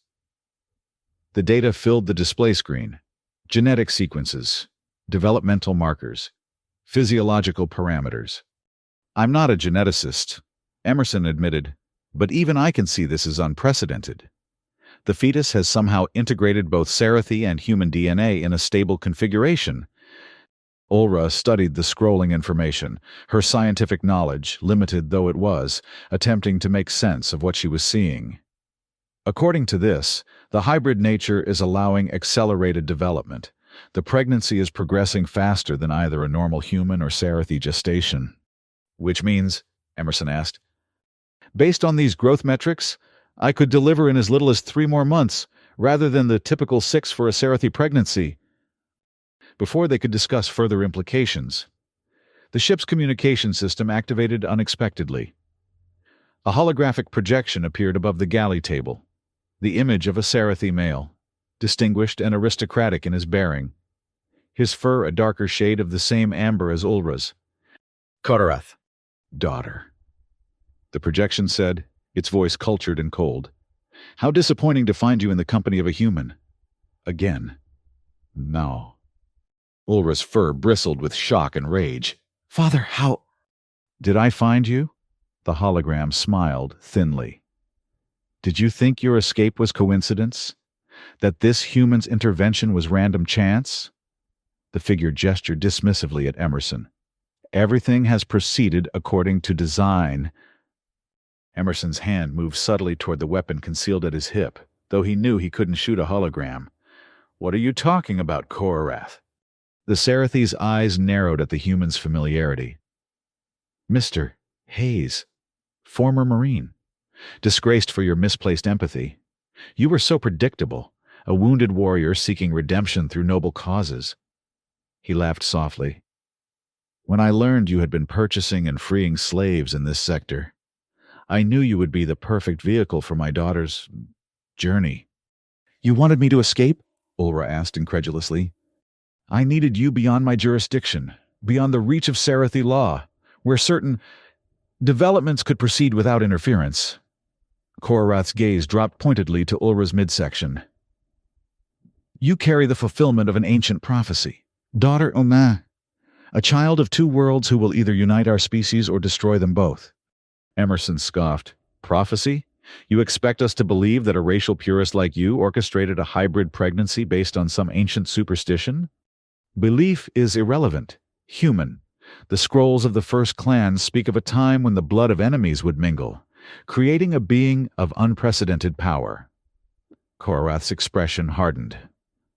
The data filled the display screen. Genetic sequences, developmental markers, physiological parameters. I'm not a geneticist, Emerson admitted, but even I can see this is unprecedented. The fetus has somehow integrated both Sarathi and human DNA in a stable configuration. Ulra studied the scrolling information, her scientific knowledge, limited though it was, attempting to make sense of what she was seeing. According to this, the hybrid nature is allowing accelerated development. The pregnancy is progressing faster than either a normal human or Sarathi gestation. Which means, Emerson asked, based on these growth metrics, I could deliver in as little as 3 more months, rather than the typical 6 for a Sarathi pregnancy. Before they could discuss further implications, the ship's communication system activated unexpectedly. A holographic projection appeared above the galley table, the image of a Sarathi male, distinguished and aristocratic in his bearing, his fur a darker shade of the same amber as Ulra's. Korath, daughter. The projection said, its voice cultured and cold. How disappointing to find you in the company of a human. Again. No. Ulra's fur bristled with shock and rage. Father, how— Did I find you? The hologram smiled thinly. Did you think your escape was coincidence? That this human's intervention was random chance? The figure gestured dismissively at Emerson. Everything has proceeded according to design. Emerson's hand moved subtly toward the weapon concealed at his hip, though he knew he couldn't shoot a hologram. What are you talking about, Korath? The Sarathi's eyes narrowed at the human's familiarity. Mr. Hayes, former Marine, disgraced for your misplaced empathy. You were so predictable, a wounded warrior seeking redemption through noble causes. He laughed softly. When I learned you had been purchasing and freeing slaves in this sector, I knew you would be the perfect vehicle for my daughter's journey. You wanted me to escape? Ulra asked incredulously. I needed you beyond my jurisdiction, beyond the reach of Sarathi law, where certain developments could proceed without interference. Korath's gaze dropped pointedly to Ulra's midsection. You carry the fulfillment of an ancient prophecy. Daughter Oma, a child of 2 worlds who will either unite our species or destroy them both. Emerson scoffed. Prophecy? You expect us to believe that a racial purist like you orchestrated a hybrid pregnancy based on some ancient superstition? Belief is irrelevant, human. The scrolls of the first clan speak of a time when the blood of enemies would mingle, creating a being of unprecedented power. Korath's expression hardened.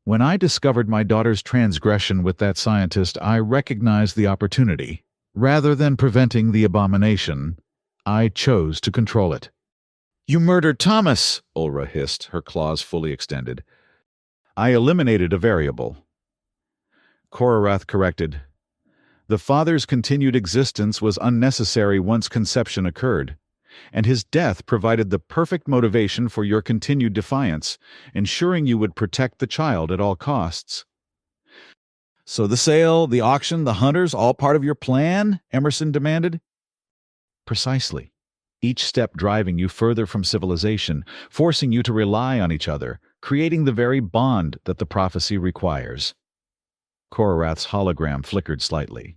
When I discovered my daughter's transgression with that scientist, I recognized the opportunity. Rather than preventing the abomination, I chose to control it. You murdered Thomas, Ulra hissed, her claws fully extended. I eliminated a variable. Korath corrected. The father's continued existence was unnecessary once conception occurred, and his death provided the perfect motivation for your continued defiance, ensuring you would protect the child at all costs. So the sale, the auction, the hunters, all part of your plan? Emerson demanded. Precisely. Each step driving you further from civilization, forcing you to rely on each other, creating the very bond that the prophecy requires. Korath's hologram flickered slightly.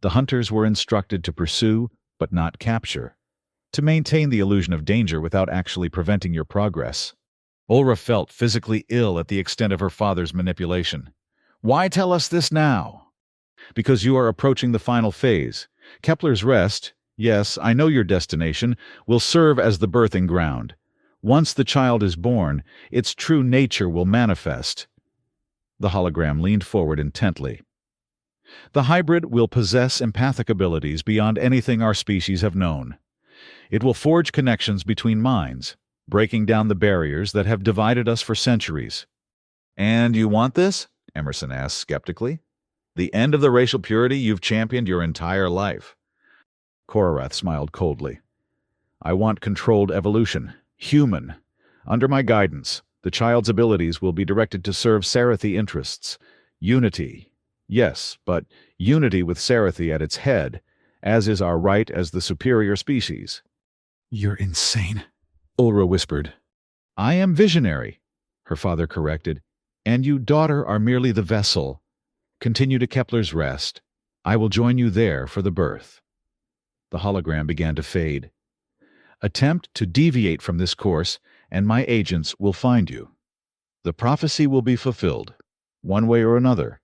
The hunters were instructed to pursue, but not capture, to maintain the illusion of danger without actually preventing your progress. Ulra felt physically ill at the extent of her father's manipulation. Why tell us this now? Because you are approaching the final phase. Kepler's Rest, yes, I know your destination, will serve as the birthing ground. Once the child is born, its true nature will manifest. The hologram leaned forward intently. The hybrid will possess empathic abilities beyond anything our species have known. It will forge connections between minds, breaking down the barriers that have divided us for centuries. And you want this? Emerson asked skeptically. The end of the racial purity you've championed your entire life. Korath smiled coldly. I want controlled evolution, human. Under my guidance, the child's abilities will be directed to serve Sarathi interests. Unity. Yes, but unity with Sarathi at its head, as is our right as the superior species. You're insane, Ulra whispered. I am visionary, her father corrected, and you, daughter, are merely the vessel. Continue to Kepler's Rest. I will join you there for the birth. The hologram began to fade. Attempt to deviate from this course, and my agents will find you. The prophecy will be fulfilled, one way or another.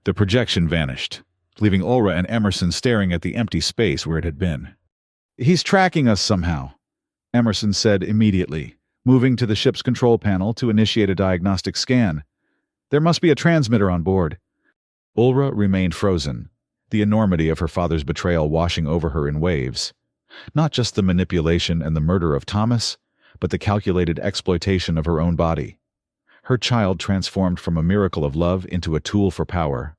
The projection vanished, leaving Ulra and Emerson staring at the empty space where it had been. He's tracking us somehow, Emerson said immediately, moving to the ship's control panel to initiate a diagnostic scan. There must be a transmitter on board. Ulra remained frozen, the enormity of her father's betrayal washing over her in waves. Not just the manipulation and the murder of Thomas, but the calculated exploitation of her own body. Her child transformed from a miracle of love into a tool for power.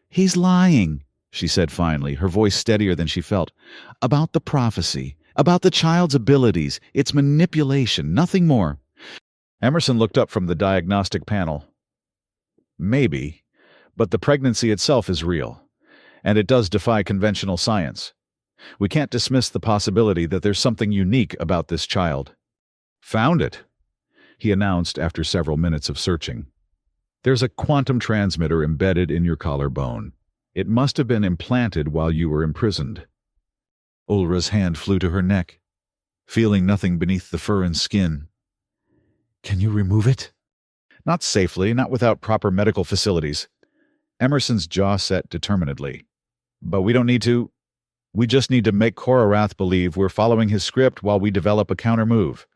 He's lying, she said finally, her voice steadier than she felt. About the prophecy, about the child's abilities, it's manipulation, nothing more. Emerson looked up from the diagnostic panel. Maybe, but the pregnancy itself is real, and it does defy conventional science. We can't dismiss the possibility that there's something unique about this child. Found it, he announced after several minutes of searching. There's a quantum transmitter embedded in your collarbone. It must have been implanted while you were imprisoned. Ulra's hand flew to her neck, feeling nothing beneath the fur and skin. Can you remove it? Not safely, not without proper medical facilities. Emerson's jaw set determinedly. But we don't need to. We just need to make Korath believe we're following his script while we develop a counter-move.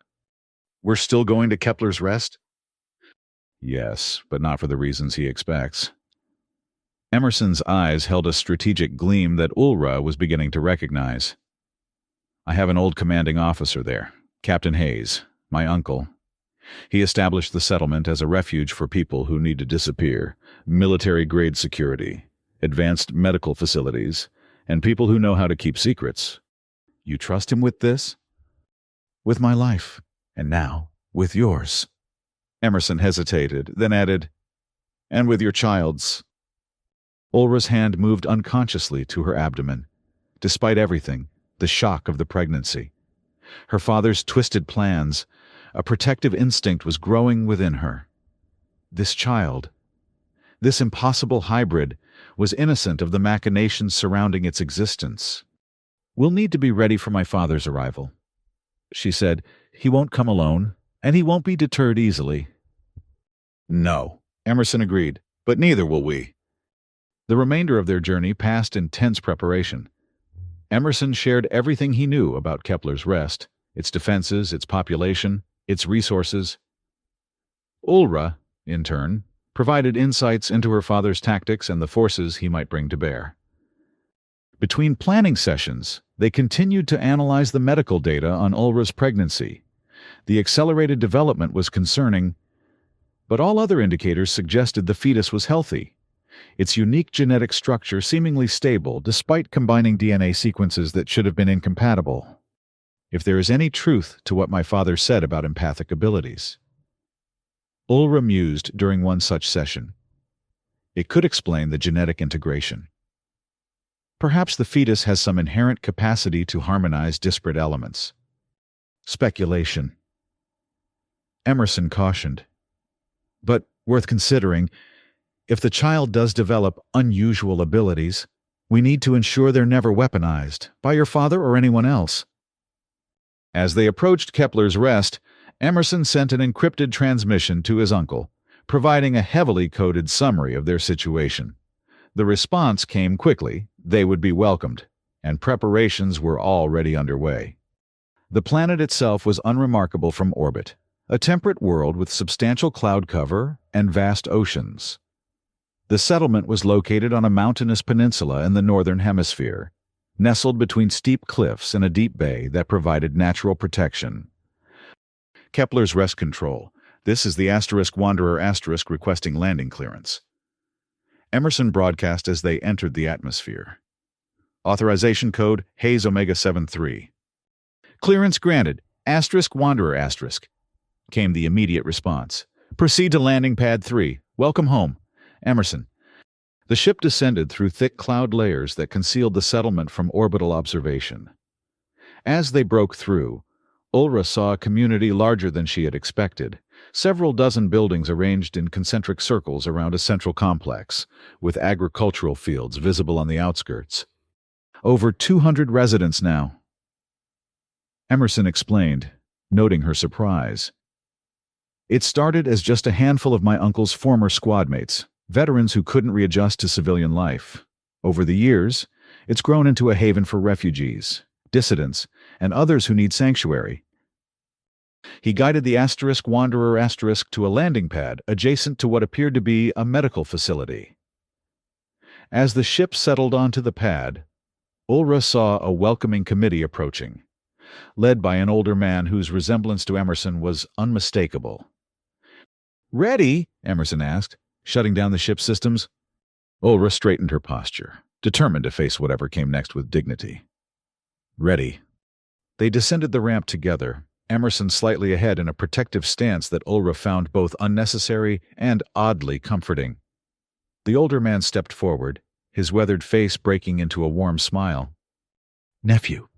We're still going to Kepler's Rest? Yes, but not for the reasons he expects. Emerson's eyes held a strategic gleam that Ulra was beginning to recognize. I have an old commanding officer there, Captain Hayes, my uncle. He established the settlement as a refuge for people who need to disappear, military-grade security, advanced medical facilities, and people who know how to keep secrets. You trust him with this? With my life, and now with yours. Emerson hesitated, then added, and with your child's. Ulra's hand moved unconsciously to her abdomen. Despite everything, the shock of the pregnancy, her father's twisted plans, a protective instinct was growing within her. This child, this impossible hybrid, was innocent of the machinations surrounding its existence. We'll need to be ready for my father's arrival, she said. He won't come alone, and he won't be deterred easily. No, Emerson agreed, but neither will we. The remainder of their journey passed in tense preparation. Emerson shared everything he knew about Kepler's Rest, its defenses, its population, its resources. Ulra, in turn, provided insights into her father's tactics and the forces he might bring to bear. Between planning sessions, they continued to analyze the medical data on Ulra's pregnancy. The accelerated development was concerning, but all other indicators suggested the fetus was healthy, its unique genetic structure seemingly stable despite combining DNA sequences that should have been incompatible. If there is any truth to what my father said about empathic abilities. Ulra mused during one such session. It could explain the genetic integration. Perhaps the fetus has some inherent capacity to harmonize disparate elements. Speculation. Emerson cautioned. But worth considering, if the child does develop unusual abilities, we need to ensure they're never weaponized by your father or anyone else. As they approached Kepler's rest, Emerson sent an encrypted transmission to his uncle, providing a heavily coded summary of their situation. The response came quickly, they would be welcomed, and preparations were already underway. The planet itself was unremarkable from orbit, a temperate world with substantial cloud cover and vast oceans. The settlement was located on a mountainous peninsula in the northern hemisphere, nestled between steep cliffs and a deep bay that provided natural protection. Kepler's rest control. This is the Wanderer requesting landing clearance. Emerson broadcast as they entered the atmosphere. Authorization code Hayes Omega 73. Clearance granted. Wanderer came the immediate response. Proceed to landing pad 3. Welcome home. Emerson. The ship descended through thick cloud layers that concealed the settlement from orbital observation. As they broke through, Ulra saw a community larger than she had expected. Several dozen buildings arranged in concentric circles around a central complex, with agricultural fields visible on the outskirts. Over 200 residents now. Emerson explained, noting her surprise. It started as just a handful of my uncle's former squad mates, veterans who couldn't readjust to civilian life. Over the years, it's grown into a haven for refugees, dissidents, and others who need sanctuary. He guided the Wanderer to a landing pad adjacent to what appeared to be a medical facility. As the ship settled onto the pad, Ulra saw a welcoming committee approaching, led by an older man whose resemblance to Emerson was unmistakable. "Ready?" Emerson asked, shutting down the ship's systems. Ulra straightened her posture, determined to face whatever came next with dignity. "Ready." They descended the ramp together, Emerson slightly ahead in a protective stance that Ulra found both unnecessary and oddly comforting. The older man stepped forward, his weathered face breaking into a warm smile. "Nephew,"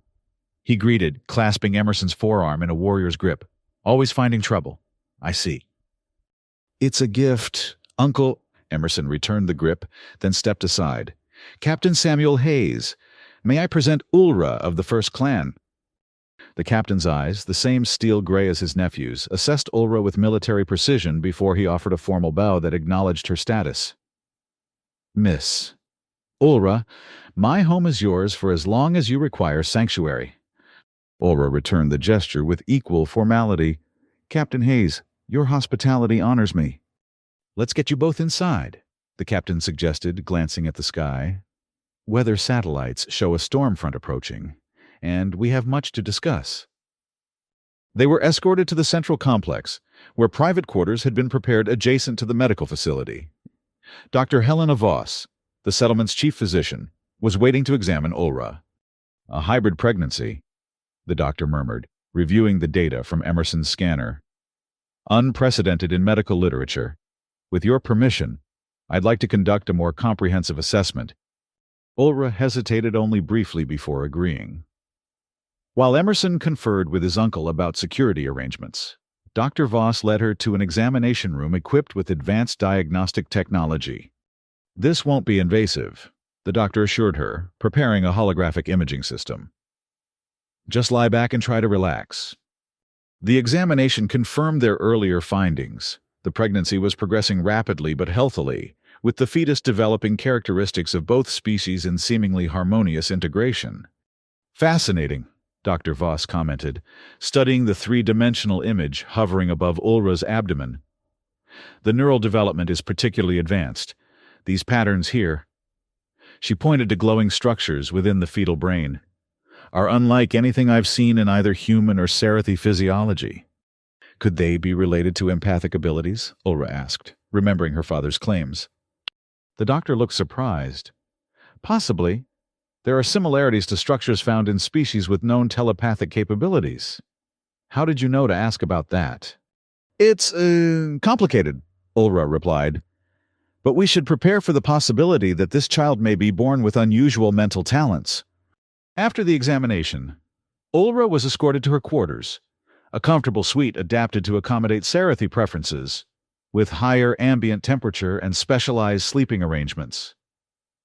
he greeted, clasping Emerson's forearm in a warrior's grip. "Always finding trouble. I see." "It's a gift, Uncle." Emerson returned the grip, then stepped aside. "Captain Samuel Hayes. May I present Ulra of the First Clan?" The captain's eyes, the same steel gray as his nephew's, assessed Ulra with military precision before he offered a formal bow that acknowledged her status. "Miss Ulra, my home is yours for as long as you require sanctuary." Ulra returned the gesture with equal formality. "Captain Hayes, your hospitality honors me." "Let's get you both inside," the captain suggested, glancing at the sky. "Weather satellites show a storm front approaching, and we have much to discuss." They were escorted to the central complex, where private quarters had been prepared adjacent to the medical facility. Dr. Helena Voss, the settlement's chief physician, was waiting to examine Ulra. "A hybrid pregnancy," the doctor murmured, reviewing the data from Emerson's scanner. "Unprecedented in medical literature. With your permission, I'd like to conduct a more comprehensive assessment." Ulra hesitated only briefly before agreeing. While Emerson conferred with his uncle about security arrangements, Dr. Voss led her to an examination room equipped with advanced diagnostic technology. "This won't be invasive," the doctor assured her, preparing a holographic imaging system. "Just lie back and try to relax." The examination confirmed their earlier findings. The pregnancy was progressing rapidly but healthily, with the fetus developing characteristics of both species in seemingly harmonious integration. "Fascinating," Dr. Voss commented, studying the three-dimensional image hovering above Ulra's abdomen. "The neural development is particularly advanced. These patterns here." She pointed to glowing structures within the fetal brain. Are unlike anything I've seen in either human or Sarathi physiology. Could they be related to empathic abilities? Ulra asked, remembering her father's claims. The doctor looked surprised. Possibly. There are similarities to structures found in species with known telepathic capabilities. How did you know to ask about that? It's, complicated, Ulra replied. But we should prepare for the possibility that this child may be born with unusual mental talents. After the examination, Ulra was escorted to her quarters, a comfortable suite adapted to accommodate Sarathi preferences, with higher ambient temperature and specialized sleeping arrangements.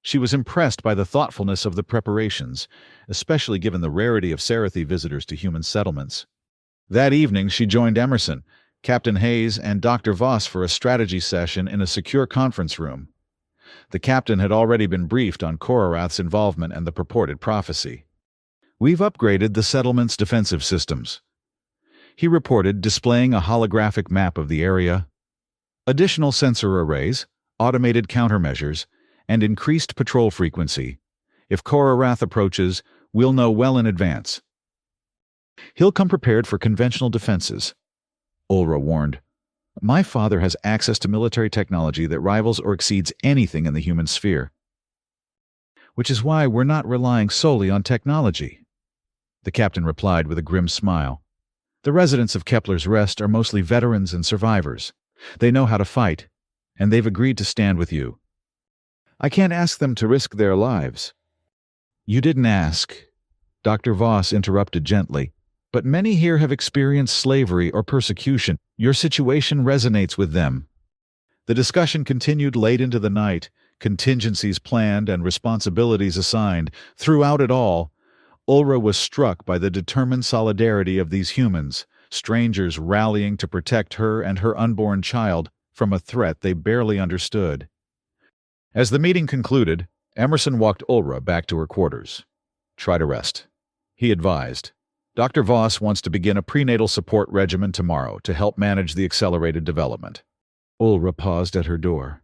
She was impressed by the thoughtfulness of the preparations, especially given the rarity of Sarathi visitors to human settlements. That evening she joined Emerson, Captain Hayes, and Dr. Voss for a strategy session in a secure conference room. The captain had already been briefed on Korath's involvement and the purported prophecy. We've upgraded the settlement's defensive systems, he reported, displaying a holographic map of the area. Additional sensor arrays, automated countermeasures, and increased patrol frequency. If Korath approaches, we'll know well in advance. He'll come prepared for conventional defenses, Ulra warned. My father has access to military technology that rivals or exceeds anything in the human sphere. Which is why we're not relying solely on technology, the captain replied with a grim smile. The residents of Kepler's Rest are mostly veterans and survivors. They know how to fight, and they've agreed to stand with you. I can't ask them to risk their lives. You didn't ask, Dr. Voss interrupted gently. But many here have experienced slavery or persecution. Your situation resonates with them. The discussion continued late into the night, contingencies planned and responsibilities assigned. Throughout it all, Ulra was struck by the determined solidarity of these humans, strangers rallying to protect her and her unborn child from a threat they barely understood. As the meeting concluded, Emerson walked Ulra back to her quarters. Try to rest, he advised. Dr. Voss wants to begin a prenatal support regimen tomorrow to help manage the accelerated development. Ulra paused at her door.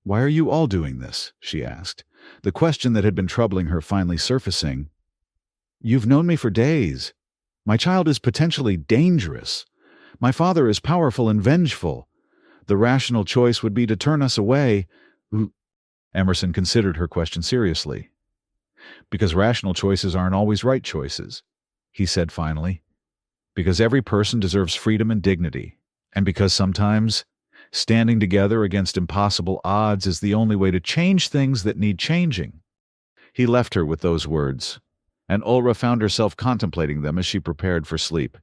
Why are you all doing this? She asked, the question that had been troubling her finally surfacing. You've known me for days. My child is potentially dangerous. My father is powerful and vengeful. The rational choice would be to turn us away. Emerson considered her question seriously. Because rational choices aren't always right choices, he said finally. Because every person deserves freedom and dignity, and because sometimes standing together against impossible odds is the only way to change things that need changing. He left her with those words, and Ulra found herself contemplating them as she prepared for sleep.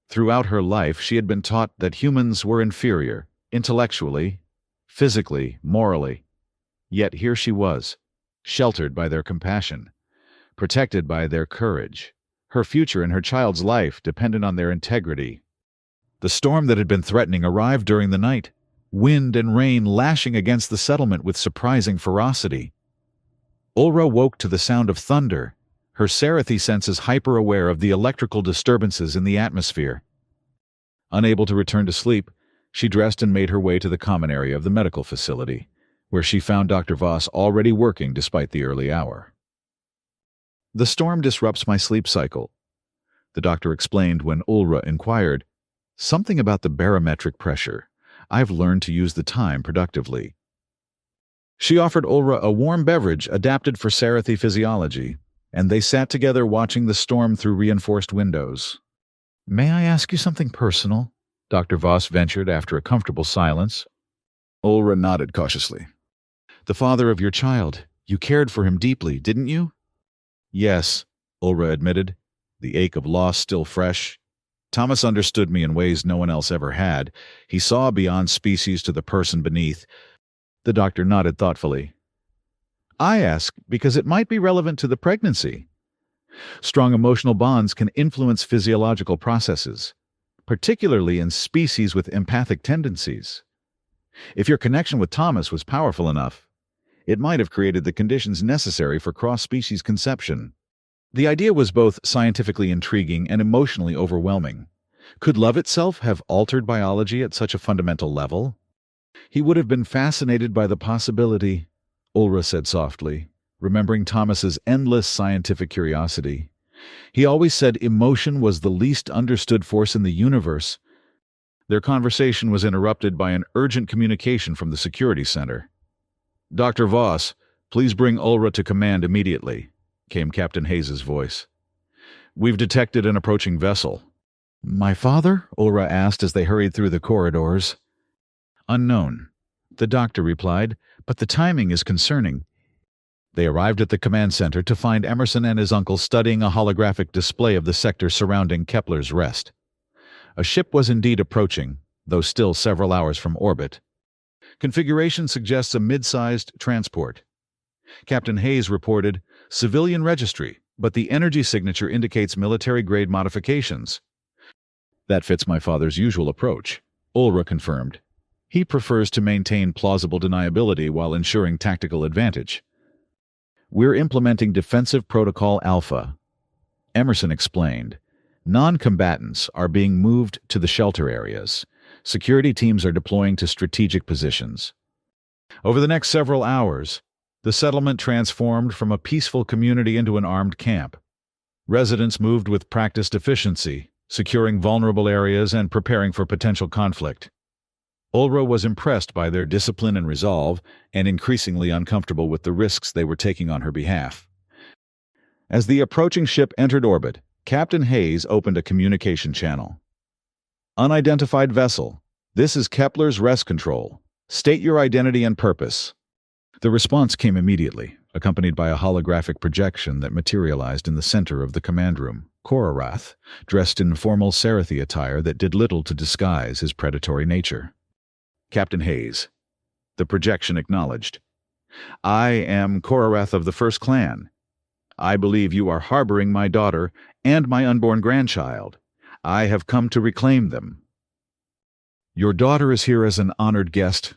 Throughout her life, she had been taught that humans were inferior, intellectually, physically, morally. Yet here she was, sheltered by their compassion, protected by their courage. Her future and her child's life depended on their integrity. The storm that had been threatening arrived during the night, wind and rain lashing against the settlement with surprising ferocity. Ulra woke to the sound of thunder, her Sarathi senses hyper-aware of the electrical disturbances in the atmosphere. Unable to return to sleep, she dressed and made her way to the common area of the medical facility, where she found Dr. Voss already working despite the early hour. The storm disrupts my sleep cycle, the doctor explained when Ulra inquired. Something about the barometric pressure. I've learned to use the time productively. She offered Ulra a warm beverage adapted for Sarathi physiology, and they sat together watching the storm through reinforced windows. May I ask you something personal? Dr. Voss ventured after a comfortable silence. Ulra nodded cautiously. The father of your child. You cared for him deeply, didn't you? Yes, Ulra admitted, the ache of loss still fresh. Thomas understood me in ways no one else ever had. He saw beyond species to the person beneath. The doctor nodded thoughtfully. I ask because it might be relevant to the pregnancy. Strong emotional bonds can influence physiological processes, particularly in species with empathic tendencies. If your connection with Thomas was powerful enough, it might have created the conditions necessary for cross-species conception. The idea was both scientifically intriguing and emotionally overwhelming. Could love itself have altered biology at such a fundamental level? He would have been fascinated by the possibility, Ulra said softly, remembering Thomas's endless scientific curiosity. He always said emotion was the least understood force in the universe. Their conversation was interrupted by an urgent communication from the security center. "Dr. Voss, please bring Ulra to command immediately," came Captain Hayes's voice. "We've detected an approaching vessel." "My father?" Ulra asked as they hurried through the corridors. "Unknown," the doctor replied, "but the timing is concerning." They arrived at the command center to find Emerson and his uncle studying a holographic display of the sector surrounding Kepler's rest. A ship was indeed approaching, though still several hours from orbit. Configuration suggests a mid-sized transport. Captain Hayes reported, "Civilian registry, but the energy signature indicates military-grade modifications." "That fits my father's usual approach," Ulra confirmed. "He prefers to maintain plausible deniability while ensuring tactical advantage." "We're implementing Defensive Protocol Alpha," Emerson explained. "Non-combatants are being moved to the shelter areas. Security teams are deploying to strategic positions." Over the next several hours, the settlement transformed from a peaceful community into an armed camp. Residents moved with practiced efficiency, securing vulnerable areas and preparing for potential conflict. Ulra was impressed by their discipline and resolve, and increasingly uncomfortable with the risks they were taking on her behalf. As the approaching ship entered orbit, Captain Hayes opened a communication channel. "Unidentified vessel. This is Kepler's rest control. State your identity and purpose." The response came immediately, accompanied by a holographic projection that materialized in the center of the command room. Korath, dressed in formal Sarathi attire that did little to disguise his predatory nature. "Captain Hayes." The projection acknowledged. "I am Korath of the First Clan. I believe you are harboring my daughter and my unborn grandchild. I have come to reclaim them." "Your daughter is here as an honored guest,"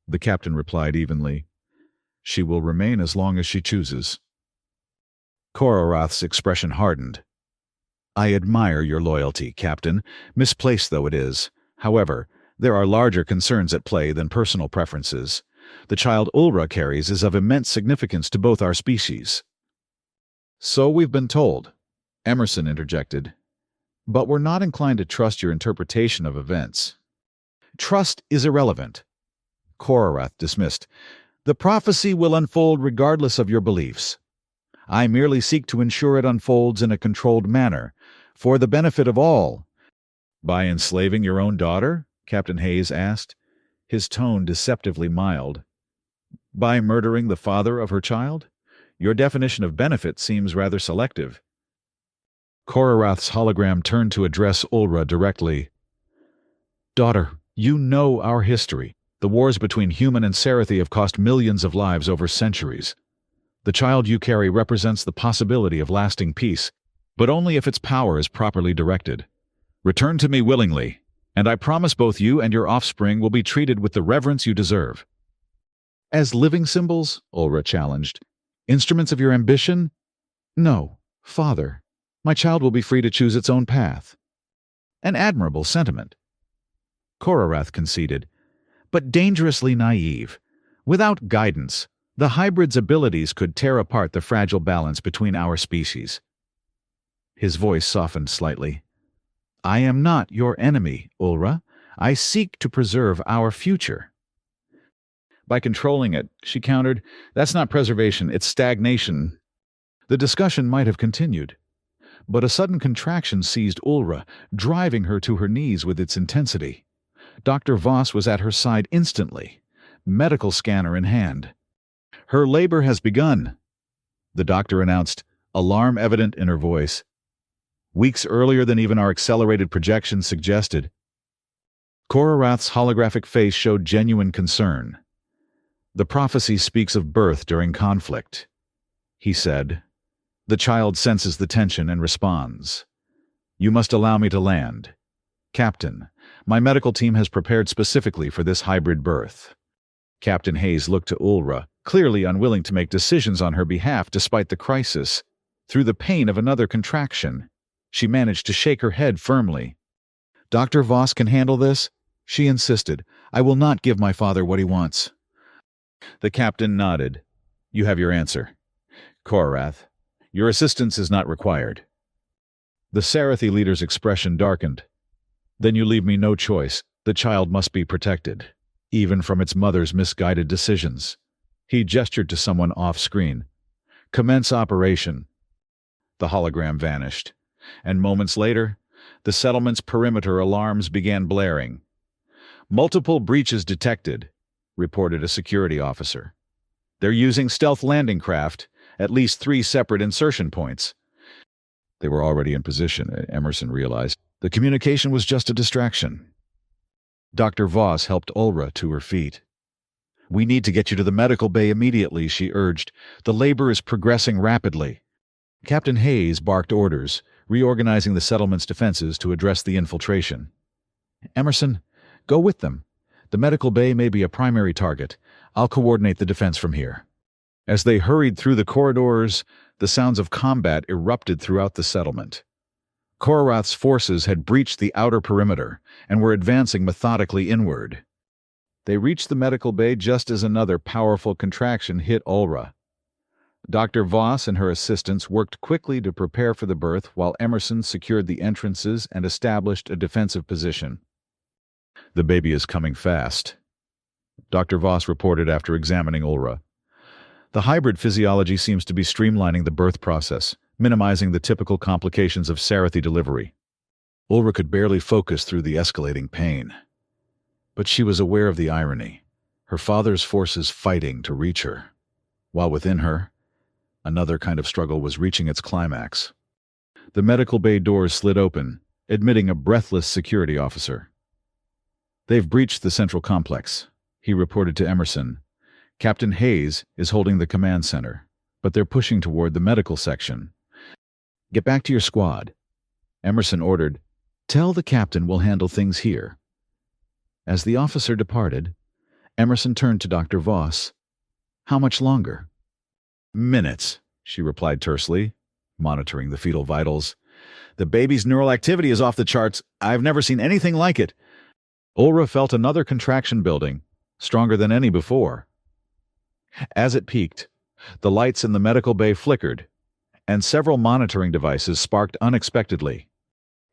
the captain replied evenly. "She will remain as long as she chooses." Korath's expression hardened. "I admire your loyalty, Captain, misplaced though it is. However, there are larger concerns at play than personal preferences. The child Ulra carries is of immense significance to both our species." "So we've been told," Emerson interjected. "But we're not inclined to trust your interpretation of events." "Trust is irrelevant," Korath dismissed. "The prophecy will unfold regardless of your beliefs. I merely seek to ensure it unfolds in a controlled manner, for the benefit of all." "By enslaving your own daughter?" Captain Hayes asked, his tone deceptively mild. "By murdering the father of her child? Your definition of benefit seems rather selective." Korath's hologram turned to address Ulra directly. "Daughter, you know our history. The wars between human and Sarathi have cost millions of lives over centuries. The child you carry represents the possibility of lasting peace, but only if its power is properly directed. Return to me willingly, and I promise both you and your offspring will be treated with the reverence you deserve." "As living symbols?" Ulra challenged. "Instruments of your ambition?" "No, Father. My child will be free to choose its own path." "An admirable sentiment," Korath conceded, "but dangerously naive. Without guidance, the hybrid's abilities could tear apart the fragile balance between our species." His voice softened slightly. "I am not your enemy, Ulra. I seek to preserve our future." "By controlling it," she countered, "that's not preservation, it's stagnation." The discussion might have continued, but a sudden contraction seized Ulra, driving her to her knees with its intensity. Dr. Voss was at her side instantly, medical scanner in hand. "Her labor has begun," the doctor announced, alarm evident in her voice. "Weeks earlier than even our accelerated projections suggested." Korath's holographic face showed genuine concern. "The prophecy speaks of birth during conflict," he said. "The child senses the tension and responds. You must allow me to land. Captain, my medical team has prepared specifically for this hybrid birth." Captain Hayes looked to Ulra, clearly unwilling to make decisions on her behalf despite the crisis. Through the pain of another contraction, she managed to shake her head firmly. "Dr. Voss can handle this," she insisted. "I will not give my father what he wants." The captain nodded. "You have your answer." Korath, your assistance is not required. The Sarathi leader's expression darkened. Then you leave me no choice. The child must be protected, even from its mother's misguided decisions. He gestured to someone off-screen. Commence operation. The hologram vanished, and moments later, the settlement's perimeter alarms began blaring. Multiple breaches detected, reported a security officer. They're using stealth landing craft, at least 3 separate insertion points. They were already in position, Emerson realized. The communication was just a distraction. Dr. Voss helped Ulra to her feet. We need to get you to the medical bay immediately, she urged. The labor is progressing rapidly. Captain Hayes barked orders, reorganizing the settlement's defenses to address the infiltration. Emerson, go with them. The medical bay may be a primary target. I'll coordinate the defense from here. As they hurried through the corridors, the sounds of combat erupted throughout the settlement. Korath's forces had breached the outer perimeter and were advancing methodically inward. They reached the medical bay just as another powerful contraction hit Ulra. Dr. Voss and her assistants worked quickly to prepare for the birth while Emerson secured the entrances and established a defensive position. The baby is coming fast, Dr. Voss reported after examining Ulra. The hybrid physiology seems to be streamlining the birth process, minimizing the typical complications of Sarathi delivery. Ulra could barely focus through the escalating pain. But she was aware of the irony, her father's forces fighting to reach her, while within her, another kind of struggle was reaching its climax. The medical bay doors slid open, admitting a breathless security officer. They've breached the central complex, he reported to Emerson. Captain Hayes is holding the command center, but they're pushing toward the medical section. Get back to your squad, Emerson ordered. Tell the captain we'll handle things here. As the officer departed, Emerson turned to Dr. Voss. How much longer? Minutes, she replied tersely, monitoring the fetal vitals. The baby's neural activity is off the charts. I've never seen anything like it. Ulra felt another contraction building, stronger than any before. As it peaked, the lights in the medical bay flickered, and several monitoring devices sparked unexpectedly.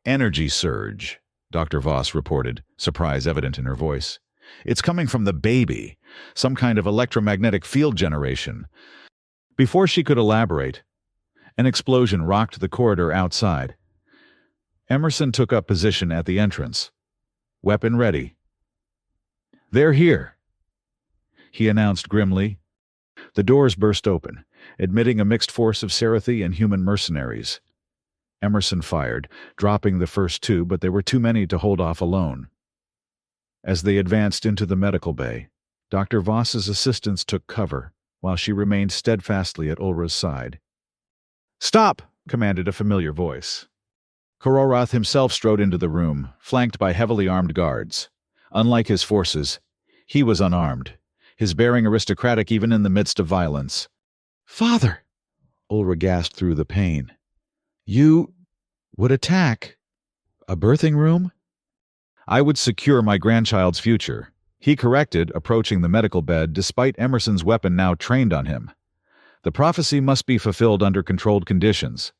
Energy surge, Dr. Voss reported, surprise evident in her voice. It's coming from the baby, some kind of electromagnetic field generation. Before she could elaborate, an explosion rocked the corridor outside. Emerson took up position at the entrance, weapon ready. They're here, he announced grimly. The doors burst open, admitting a mixed force of Sarathi and human mercenaries. Emerson fired, dropping the first 2, but there were too many to hold off alone. As they advanced into the medical bay, Dr. Voss's assistants took cover, while she remained steadfastly at Ulra's side. Stop! Commanded a familiar voice. Korath himself strode into the room, flanked by heavily armed guards. Unlike his forces, he was unarmed, his bearing aristocratic even in the midst of violence. Father! Ulra gasped through the pain. You would attack a birthing room? I would secure my grandchild's future, he corrected, approaching the medical bed despite Emerson's weapon now trained on him. The prophecy must be fulfilled under controlled conditions.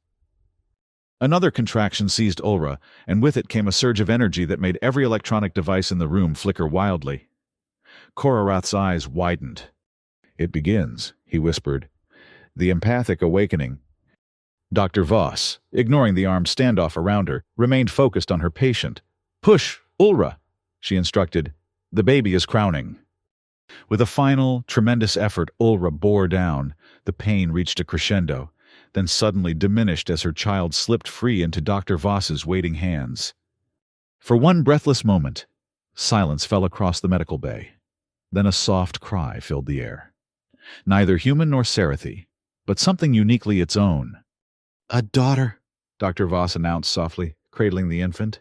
Another contraction seized Ulra, and with it came a surge of energy that made every electronic device in the room flicker wildly. Korath's eyes widened. It begins, he whispered. The empathic awakening. Dr. Voss, ignoring the armed standoff around her, remained focused on her patient. Push, Ulra, she instructed. The baby is crowning. With a final, tremendous effort, Ulra bore down. The pain reached a crescendo, then suddenly diminished as her child slipped free into Dr. Voss's waiting hands. For one breathless moment, silence fell across the medical bay. Then a soft cry filled the air. Neither human nor Sarathi, but something uniquely its own. A daughter, Dr. Voss announced softly, cradling the infant.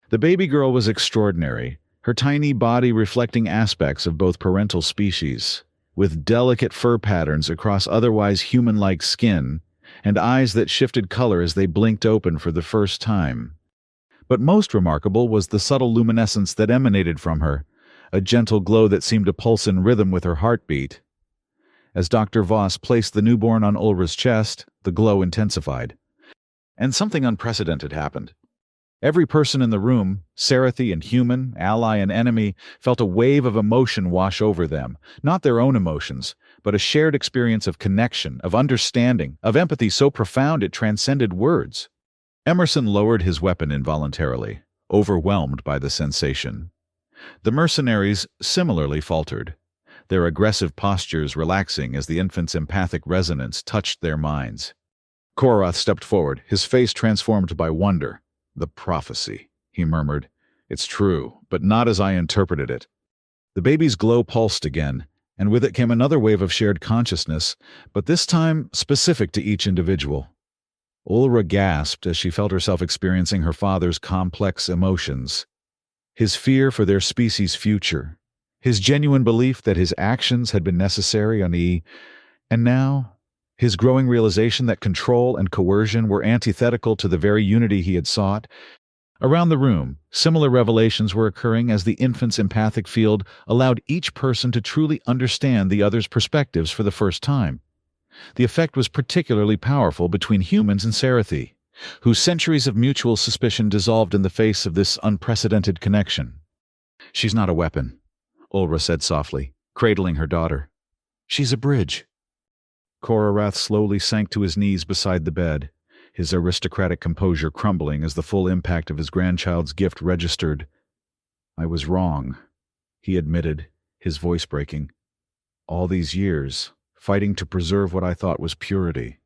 The baby girl was extraordinary, her tiny body reflecting aspects of both parental species, with delicate fur patterns across otherwise human-like skin, and eyes that shifted color as they blinked open for the first time. But most remarkable was the subtle luminescence that emanated from her, a gentle glow that seemed to pulse in rhythm with her heartbeat. As Dr. Voss placed the newborn on Ulra's chest, the glow intensified. And something unprecedented happened. Every person in the room, Sarathi and human, ally and enemy, felt a wave of emotion wash over them, not their own emotions, but a shared experience of connection, of understanding, of empathy so profound it transcended words. Emerson lowered his weapon involuntarily, overwhelmed by the sensation. The mercenaries similarly faltered, their aggressive postures relaxing as the infant's empathic resonance touched their minds. Korath stepped forward, his face transformed by wonder. "The prophecy," he murmured. "It's true, but not as I interpreted it." The baby's glow pulsed again, and with it came another wave of shared consciousness, but this time specific to each individual. Ulra gasped as she felt herself experiencing her father's complex emotions. His fear for their species' future, his genuine belief that his actions had been necessary on E, and now his growing realization that control and coercion were antithetical to the very unity he had sought. Around the room, similar revelations were occurring as the infant's empathic field allowed each person to truly understand the other's perspectives for the first time. The effect was particularly powerful between humans and Sarathi, whose centuries of mutual suspicion dissolved in the face of this unprecedented connection. "She's not a weapon," Ulra said softly, cradling her daughter. "She's a bridge." Korath slowly sank to his knees beside the bed, his aristocratic composure crumbling as the full impact of his grandchild's gift registered. "I was wrong," he admitted, his voice breaking. "All these years, fighting to preserve what I thought was purity.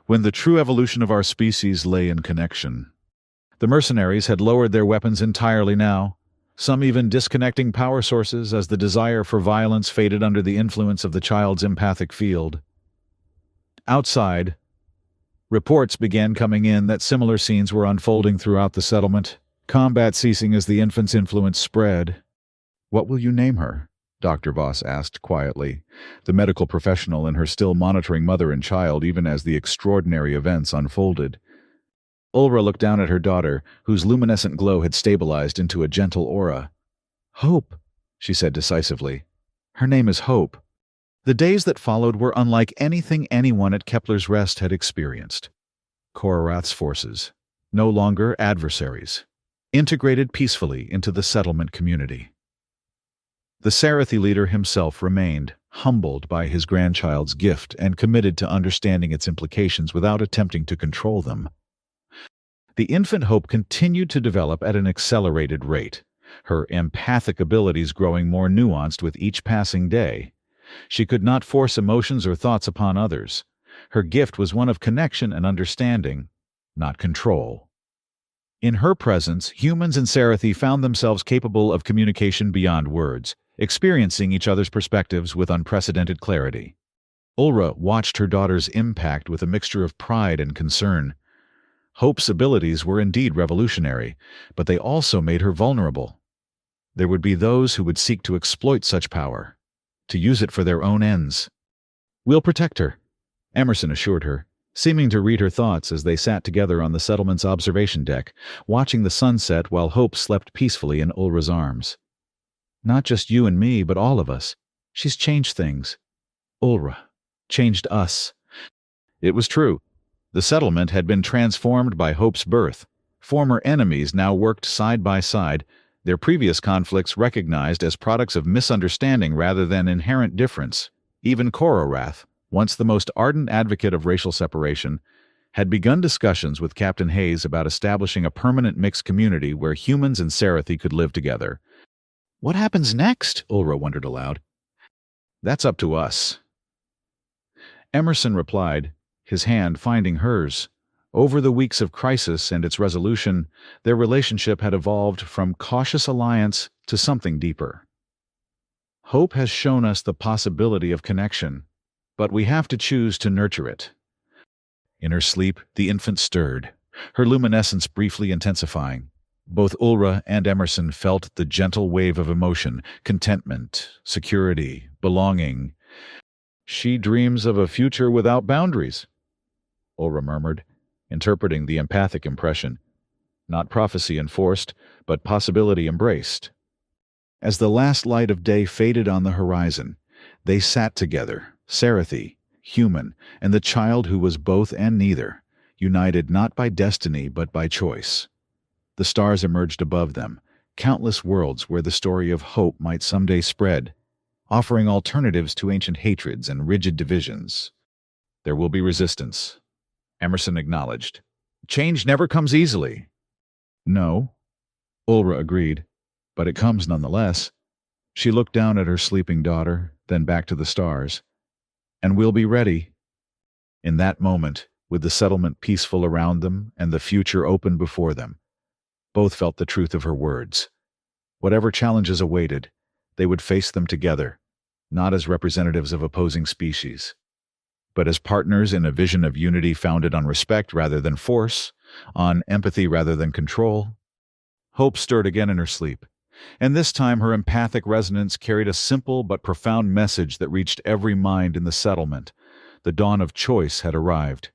When the true evolution of our species lay in connection." The mercenaries had lowered their weapons entirely now, some even disconnecting power sources as the desire for violence faded under the influence of the child's empathic field. Outside, reports began coming in that similar scenes were unfolding throughout the settlement, combat ceasing as the infant's influence spread. "What will you name her?" Dr. Voss asked quietly, the medical professional in her still monitoring mother and child even as the extraordinary events unfolded. Ulra looked down at her daughter, whose luminescent glow had stabilized into a gentle aura. "Hope," she said decisively. "Her name is Hope." The days that followed were unlike anything anyone at Kepler's Rest had experienced. Korath's forces, no longer adversaries, integrated peacefully into the settlement community. The Sarathi leader himself remained, humbled by his grandchild's gift and committed to understanding its implications without attempting to control them. The infant Hope continued to develop at an accelerated rate, her empathic abilities growing more nuanced with each passing day. She could not force emotions or thoughts upon others. Her gift was one of connection and understanding, not control. In her presence, humans and Sarathi found themselves capable of communication beyond words, experiencing each other's perspectives with unprecedented clarity. Ulra watched her daughter's impact with a mixture of pride and concern. Hope's abilities were indeed revolutionary, but they also made her vulnerable. There would be those who would seek to exploit such power, to use it for their own ends. "We'll protect her," Emerson assured her, seeming to read her thoughts as they sat together on the settlement's observation deck, watching the sunset while Hope slept peacefully in Ulra's arms. "Not just you and me, but all of us. She's changed things. Ulra changed us." It was true. The settlement had been transformed by Hope's birth. Former enemies now worked side by side, their previous conflicts recognized as products of misunderstanding rather than inherent difference. Even Korath, once the most ardent advocate of racial separation, had begun discussions with Captain Hayes about establishing a permanent mixed community where humans and Sarathi could live together. "What happens next?" Ulra wondered aloud. "That's up to us." Emerson replied, his hand finding hers. Over the weeks of crisis and its resolution, their relationship had evolved from cautious alliance to something deeper. "Hope has shown us the possibility of connection, but we have to choose to nurture it." In her sleep, the infant stirred, her luminescence briefly intensifying. Both Ulra and Emerson felt the gentle wave of emotion, contentment, security, belonging. "She dreams of a future without boundaries," Ulra murmured, interpreting the empathic impression. Not prophecy enforced, but possibility embraced. As the last light of day faded on the horizon, they sat together, Sarathi, human, and the child who was both and neither, united not by destiny but by choice. The stars emerged above them, countless worlds where the story of hope might someday spread, offering alternatives to ancient hatreds and rigid divisions. There will be resistance, Emerson acknowledged. Change never comes easily. No, Ulra agreed, but it comes nonetheless. She looked down at her sleeping daughter, then back to the stars. And we'll be ready. In that moment, with the settlement peaceful around them and the future open before them, both felt the truth of her words. Whatever challenges awaited, they would face them together, not as representatives of opposing species, but as partners in a vision of unity founded on respect rather than force, on empathy rather than control. Hope stirred again in her sleep, and this time her empathic resonance carried a simple but profound message that reached every mind in the settlement. The dawn of choice had arrived.